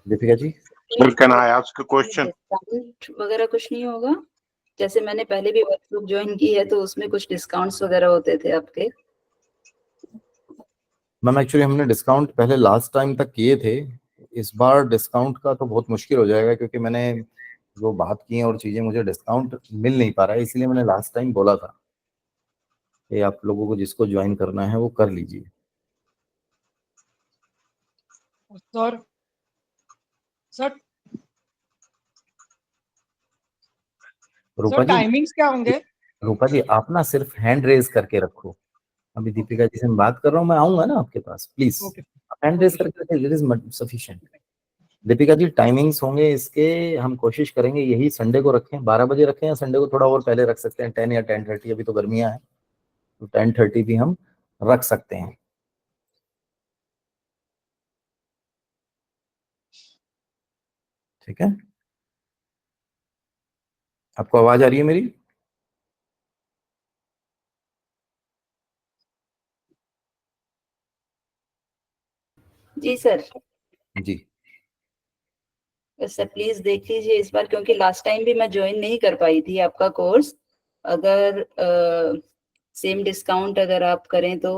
Deepika ji? Sir, can I ask a question? Discount वगैरह कुछ नहीं होगा? जैसे मैंने पहले भी वर्कशॉप ज्वाइन की है तो उसमें कुछ डिस्काउंट्स वगैरह होते थे आपके। मैम एक्चुअली हमने डिस्काउंट पहले लास्ट टाइम तक किए थे। इस बार डिस्काउंट का तो बहुत मुश्किल हो जाएगा, क्योंकि मैंने जो बात की है और चीज़ें, मुझे डिस्काउंट मिल नहीं पा रहा है। इसलिए मैंने लास्ट टाइम बोला था कि आप लोगों को जिसको ज्वाइन करना है वो कर लीजिए। सर सर रूपा सर जी, टाइमिंग्स क्या होंगे? रूपा जी आप ना सिर्फ हैंड रेज करके रखो। अभी दीपिका जी से मैं बात कर रहा हूँ, मैं आऊंगा ना आपके पास, प्लीज ओके आप हैंड रेज करके रखें, it is sufficient. Deepika ji, timings होंगे इसके, हम कोशिश करेंगे यही संडे को रखें, 12 बजे रखें, या संडे को थोड़ा और पहले रख सकते हैं, 10 या 10:30। अभी तो गर्मियां हैं तो 10:30 भी हम रख सकते हैं। ठीक है, आपको आवाज आ रही है मेरी? जी सर। जी सर प्लीज देख लीजिए इस बार, क्योंकि लास्ट टाइम भी मैं ज्वाइन नहीं कर पाई थी आपका कोर्स। अगर सेम डिस्काउंट अगर आप करें तो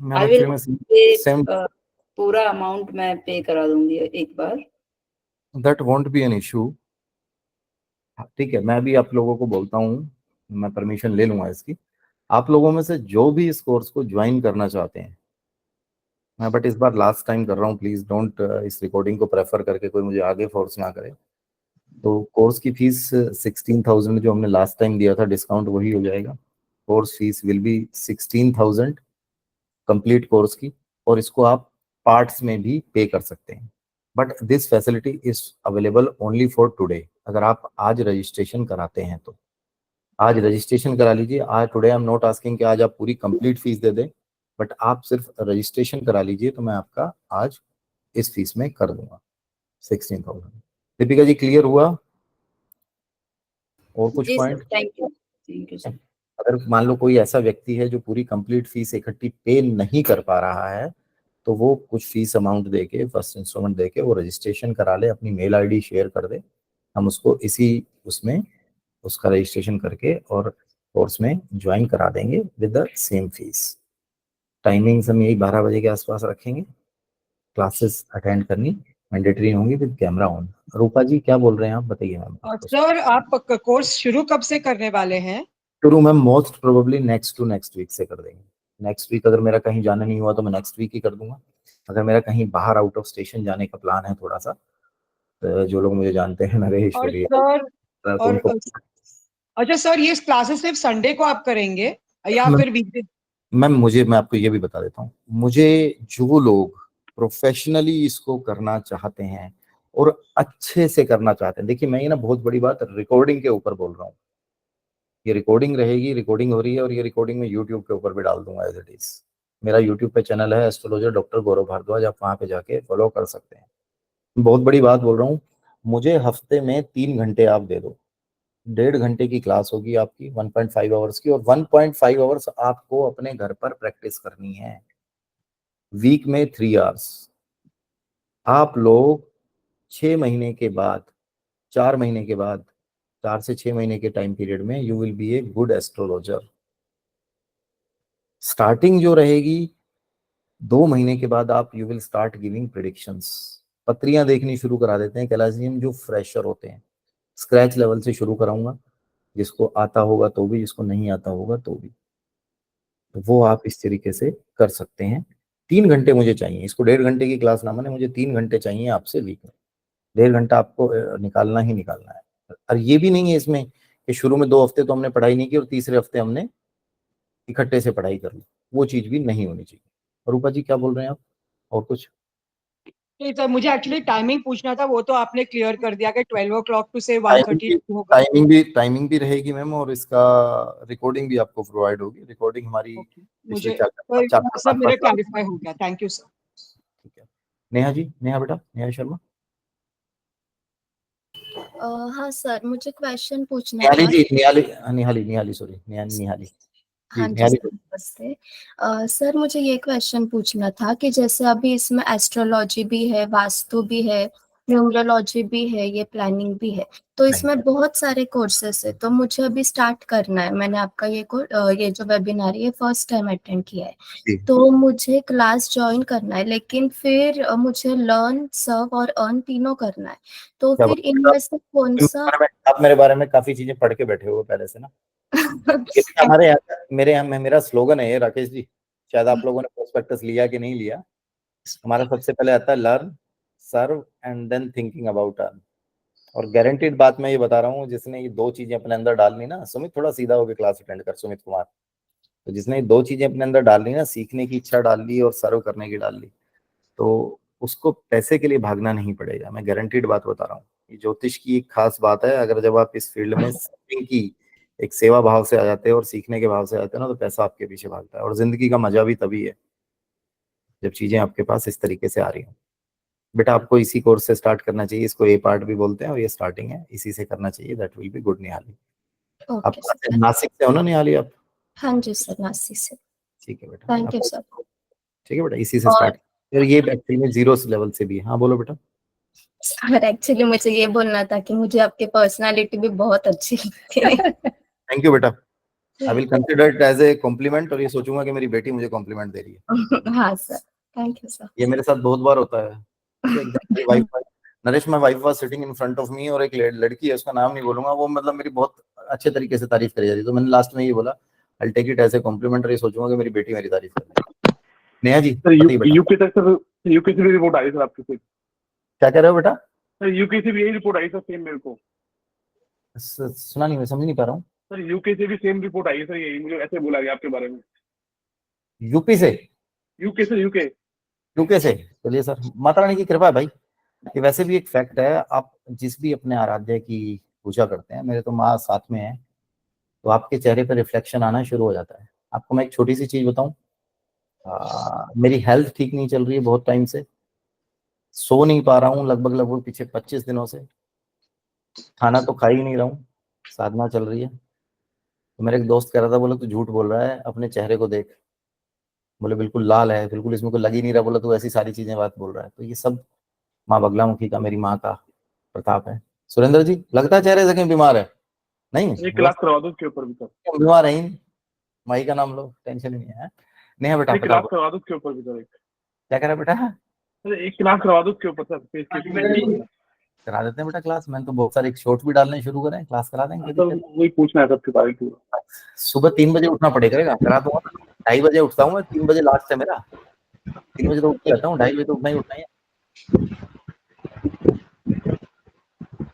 मैम आई विल एक्चुअली मैं पे, सेम, पूरा अमाउंट मैं पे करा दूंगी एक बार। That won't be an issue. ठीक है, मैं भी आप लोगों को बोलता हूँ, मैं परमिशन ले लूंगा इसकी। आप लोगों में से जो भी इस कोर्स को ज्वाइन करना चाहते हैं, मैं बट इस बार लास्ट टाइम कर रहा हूँ, प्लीज डोंट इस रिकॉर्डिंग को प्रेफर करके कोई मुझे आगे फोर्स ना करे। तो कोर्स की फीस 16,000 जो हमने लास्ट टाइम दिया था, डिस्काउंट वही हो जाएगा। Course fees will be 16,000 complete course की, और इसको आप पार्ट्स में भी पे कर सकते हैं। But this facility is available only for today. अगर आप आज रजिस्ट्रेशन कराते हैं तो आज रजिस्ट्रेशन करा लीजिए। आज today I am not asking कि आज आप पूरी कंप्लीट फीस दे दें, बट आप सिर्फ रजिस्ट्रेशन करा लीजिए तो मैं आपका आज इस फीस में कर दूंगा 16,000। दीपिका जी, क्लियर हुआ? और कुछ जी sir, point? Thank you sir. अगर मान लो कोई ऐसा व्यक्ति है जो पूरी कंप्लीट फीस इकट्ठी पे नहीं कर पा रहा है, तो वो कुछ फीस अमाउंट देके, फर्स्ट इंस्टॉलमेंट देके वो रजिस्ट्रेशन करा ले, अपनी मेल आईडी शेयर कर दे, हम उसको इसी उसमें उसका रजिस्ट्रेशन करके और कोर्स में ज्वाइन करा देंगे with the same fees. Timings हम यही 12 बजे के आसपास रखेंगे, क्लासेस अटेंड करनी मैंडेटरी होंगी विद कैमरा ऑन। रूपा जी क्या बोल रहे हैं आप, बताइए मैम। सर आप कोर्स शुरू कब से करने वाले हैं? शुरू ma'am most probably next to next week से कर देंगे। नेक्स्ट वीक अगर मेरा कहीं जाना नहीं हुआ तो मैं नेक्स्ट वीक ही कर दूंगा। अगर मेरा कहीं बाहर आउट ऑफ स्टेशन जाने का प्लान है थोड़ा सा, तो जो लोग मुझे जानते हैं नरेश और बढ़िया, सर तो उनको अच्छा सर, ये क्लासेस सिर्फ संडे को आप करेंगे या फिर वीकडे? मैम मैं आपको ये भी बता देता हूँ, मुझे जो लोग प्रोफेशनली इसको करना चाहते हैं और अच्छे से करना चाहते हैं, देखिए मैं ये ना बहुत बड़ी बात रिकॉर्डिंग के ऊपर बोल रहा हूँ। ये रिकॉर्डिंग रहेगी, रिकॉर्डिंग हो रही है और ये रिकॉर्डिंग में यूट्यूब के ऊपर भी डाल दूंगा एज इट इज। मेरा यूट्यूब पे चैनल है एस्ट्रोलॉजर डॉक्टर गौरव भारद्वाज, आप वहां पे जाके फॉलो कर सकते हैं। बहुत बड़ी बात बोल रहा हूँ, मुझे हफ्ते में 3 घंटे आप दे दो, 1.5 घंटे की क्लास होगी आपकी 1.5 आवर्स की, और 1.5 आवर्स आपको अपने घर पर प्रैक्टिस करनी है। वीक में 3 आवर्स। आप लोग 6 महीने के बाद, 4 महीने के बाद, 4 से 6 महीने के टाइम पीरियड में you will be a good astrologer. Starting जो रहेगी 2 महीने के बाद आप you will start giving predictions. पत्रियां देखनी शुरू करा देते हैं कैलाश जी हम जो फ्रेशर होते हैं। स्क्रैच लेवल से शुरू कराऊंगा, जिसको आता होगा तो भी, जिसको नहीं आता होगा तो भी। तो वो आप इस तरीके से कर सकते हैं। 3 घंटे मुझे चाहिए, इसको 1.5 घंटे की क्लास ना माने, मुझे 3 घंटे चाहिए आपसे वीक में। 1.5 घंटा आपको निकालना ही निकालना है। और ये भी नहीं है इसमें कि शुरू में 2 हफ्ते तो हमने पढ़ाई नहीं की और तीसरे हफ्ते हमने इकट्ठे से पढ़ाई कर ली, वो चीज भी नहीं होनी चाहिए। और रूपा जी क्या बोल रहे हैं आप, और कुछ? नहीं सर, मुझे एक्चुअली टाइमिंग पूछना था, वो तो आपने क्लियर कर दिया कि 12 o'clock टू से टाइमिंग 1:30 भी होगा। टाइमिंग भी रहेगी मैम, और इसका रिकॉर्डिंग भी आपको प्रोवाइड होगी। रिकॉर्डिंग हमारी ओके, पिछले मुझे 4 सब 5 मेरे साल। क्लैरिफाई हो गया, थैंक यू सर। ठीक है, नेहा जी, नेहा बेटा, नेहा शर्मा। हाँ सर, मुझे क्वेश्चन पूछना निहाली था। जी, निहाली सॉरी, निहाली जी, हाँ जी निहाली। सर, नमस्ते। सर मुझे ये क्वेश्चन पूछना था कि जैसे अभी इसमें एस्ट्रोलॉजी भी है, वास्तु भी है, न्यूमरोलॉजी भी है, ये प्लानिंग भी है, तो इसमें बहुत सारे कोर्सेस है। तो मुझे अभी स्टार्ट करना है। मैंने आपका ये जो वेबिनार है फर्स्ट टाइम अटेंड किया है, तो मुझे क्लास ज्वाइन करना है, लेकिन फिर मुझे लर्न, सर्व और अर्न तीनों करना है। तो क्या फिर बात है? इनमें से कौन सा आप मेरे बारे में काफी चीजें पढ़ के बैठे हो पहले से ना। ये हमारे यहाँ, मेरे यहाँ में मेरा स्लोगन है ये राकेश जी, शायद आप लोगों ने प्रोस्पेक्टस लिया कि नहीं लिया। हमारा सबसे पहले आता है learn, serve and then thinking about earn. और गारंटीड बात मैं ये बता रहा हूँ, जिसने ये 2 चीजें अपने अंदर डालनी ना, सुमित थोड़ा सीधा होकर क्लास अटेंड कर, सुमित कुमार। तो जिसने ये 2 चीजें अपने अंदर डालनी ना, सीखने की इच्छा डाल ली और सर्व करने की डाल ली, तो उसको पैसे के लिए भागना नहीं पड़ेगा। मैं गारंटीड बात बता रहा हूँ। ये ज्योतिष की एक खास बात है, अगर जब आप इस फील्ड में सर्विंग की एक सेवा भाव से आ जाते हैं और सीखने के भाव से आते हैं ना, तो पैसा आपके पीछे भागता है। और जिंदगी का मजा भी तभी है जब चीजें आपके पास इस तरीके से आ रही हो। बेटा आपको इसी कोर्स से स्टार्ट करना चाहिए, इसको ए पार्ट भी बोलते हैं और ये स्टार्टिंग है, इसी से करना चाहिए। That will be good Nihali. आप ओके सर। नासिक से हो ना निहाली आप? हाँ जी सर, नासिक से। ठीक है बेटा, थैंक यू आप सर। ठीक है बेटा, इसी से और स्टार्ट। और ये एक्चुअली में 0 लेवल से भी। हाँ बोलो बेटा। सर एक्चुअली मुझे ये बोलना था कि मुझे आपकी पर्सनालिटी भी बहुत अच्छी लगती है। थैंक यू बेटा, I will consider it as a compliment, और ये सोचूंगा कि मेरी बेटी मुझे कॉम्प्लीमेंट दे रही है। हाँ सर, थैंक यू सर। ये मेरे साथ बहुत बार होता है। ठीक है, एकदम मेरी wife, Naresh, my wife was sitting in front of me, और एक लड़की है, उसका नाम नहीं बोलूंगा, वो मतलब मेरी बहुत अच्छे तरीके से तारीफ करी जा रही, तो मैंने लास्ट में ये बोला I take it as a compliment, और ये सोचूंगा कि मेरी बेटी मेरी तारीफ कर रही है। नेहा जी बताइए बेटा। यूके तक सर, यूके से भी रिपोर्ट आई सर आपकी से। क्या कह रहे हो बेटा? सर यूके से भी यही रिपोर्ट आई सर, सेम मेरे को। सुना नहीं, मैं समझ नहीं पा रहा हूँ। सर यूके से भी सेम रिपोर्ट आई है सर, यही मुझे ऐसे बोला गया आपके बारे में। यूपी से? UK sir, UK. यूके से? चलिए सर, माता रानी की कृपा है भाई। ये वैसे भी एक फैक्ट है, आप जिस भी अपने आराध्य की पूजा करते हैं, मेरे तो माँ साथ में है, तो आपके चेहरे पर रिफ्लेक्शन आना शुरू हो जाता है। आपको मैं एक छोटी सी चीज बताऊं, मेरी हेल्थ ठीक नहीं चल रही है बहुत टाइम से, सो नहीं पा रहा हूँ लगभग लगभग पीछे 25 दिनों से, खाना तो खा ही नहीं रहा हूँ, साधना चल रही है। तो मेरे एक दोस्त कह रहा था, बोला तू झूठ बोल रहा है, अपने चेहरे को देख। बोले बिल्कुल लाल है, बिल्कुल इसमें कोई लग ही नहीं रहा। बोला तू ऐसी सारी चीजें बात बोल रहा है। तो ये सब माँ बगलामुखी का, मेरी माँ का प्रताप है। सुरेंद्र जी लगता है चेहरे से कहीं बीमार है? नहीं एक क्लास करवा दो उसके ऊपर भी सर। बीमार है ही नहीं, माई का नाम लो, टेंशन ही नहीं है। नेहा बेटा एक बताओ। क्लास करवा दो उसके ऊपर भी सर। क्या कह रहा बेटा? एक क्लास करवा दो उसके ऊपर सर, फेस करा देते हैं बेटा क्लास। मैंने तो बहुत सारे शॉर्ट भी डालने शुरू करें, क्लास करा देंगे। तो वही पूछना है सबके बारे में। सुबह 3 बजे उठना पड़ेगा, करा दूंगा। 2:30 बजे उठता हूँ मैं, 3 बजे लास्ट है मेरा। 3 बजे तो उठ जाता हूँ, 2:30 बजे तो उठना ही है।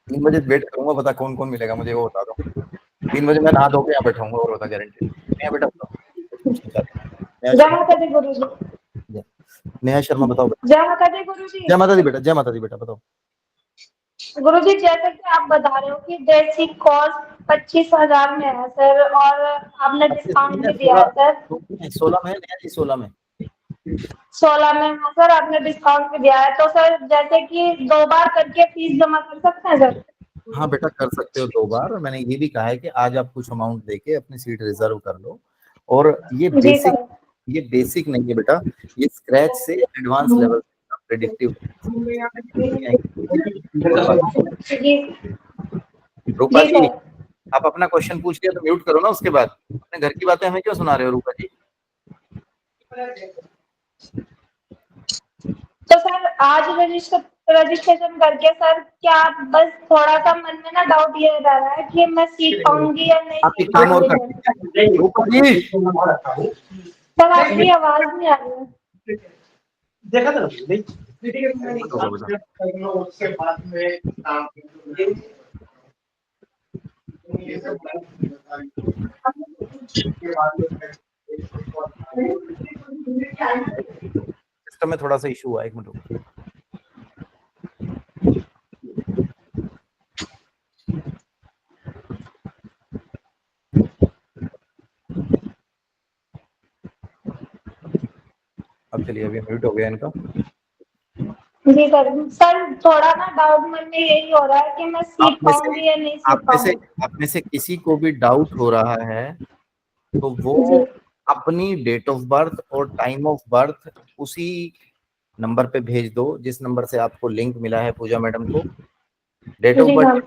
3 बजे वेट करूंगा, पता कौन कौन मिलेगा मुझे वो बता दो। 3 बजे मैं नहा धो के यहाँ बैठाऊंगा और बता गारंटी। नेहा बेटा जय माता दी गुरुजी। नेहा शर्मा बताओ। जय माता दी गुरुजी। जय माता दी बेटा, जय माता दी बेटा बताओ। गुरुजी जैसे कि आप बता रहे हो कि बेसिक कॉस्ट 25,000 में है सर, और आपने डिस्काउंट भी दिया है सर। 16 में नेहा जी, 16 में 16 में है सर, आपने डिस्काउंट भी दिया है। तो सर जैसे कि 2 बार करके फीस जमा कर सकते हैं सर? हाँ बेटा कर सकते हो 2 बार। मैंने ये भी कहा है कि आज आप कुछ अमाउंट देके अपनी सीट रिजर्व कर लो। और ये बेसिक नहीं है बेटा, ये स्क्रैच से एडवांस लेवल प्रेडिक्टिव। रूपा जी आप अपना क्वेश्चन पूछ लिया तो म्यूट करो ना, उसके बाद अपने घर की बातें हमें क्यों सुना रहे हो रूपा जी? तो सर आज रजिस्ट्रेशन करके सर क्या बस थोड़ा सा मन में ना डाउट ये रह रहा है कि मैं सीख पाऊंगी या नहीं आप एक सीख काम और पाऊंगी। कर रूपा जी, सर आपकी आवाज नहीं आ रही है। देखा था सिस्टम में थोड़ा सा इशू हुआ, 1 मिनट रुको। अब चलिए, अभी म्यूट हो गया इनका। जी सर थोड़ा ना डाउट मन में यही हो रहा है कि मैं सीख पाऊंगी या नहीं सीख पाऊंगी। आप में से किसी को भी डाउट हो रहा है तो वो अपनी डेट ऑफ बर्थ और टाइम ऑफ बर्थ उसी नंबर पे भेज दो जिस नंबर से आपको लिंक मिला है पूजा मैडम को। डेट ऑफ बर्थ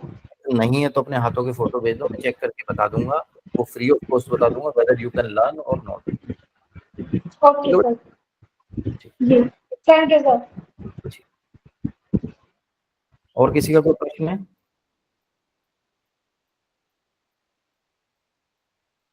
नहीं है तो अपने हाथों की फोटो भेज दो, मैं चेक करके बता दूंगा। वो फ्री ऑफ कॉस्ट बता दूंगा वेदर यू कैन लर्न और नॉट। ओके सर, जी थैंक यू सर। और किसी का कोई प्रश्न है?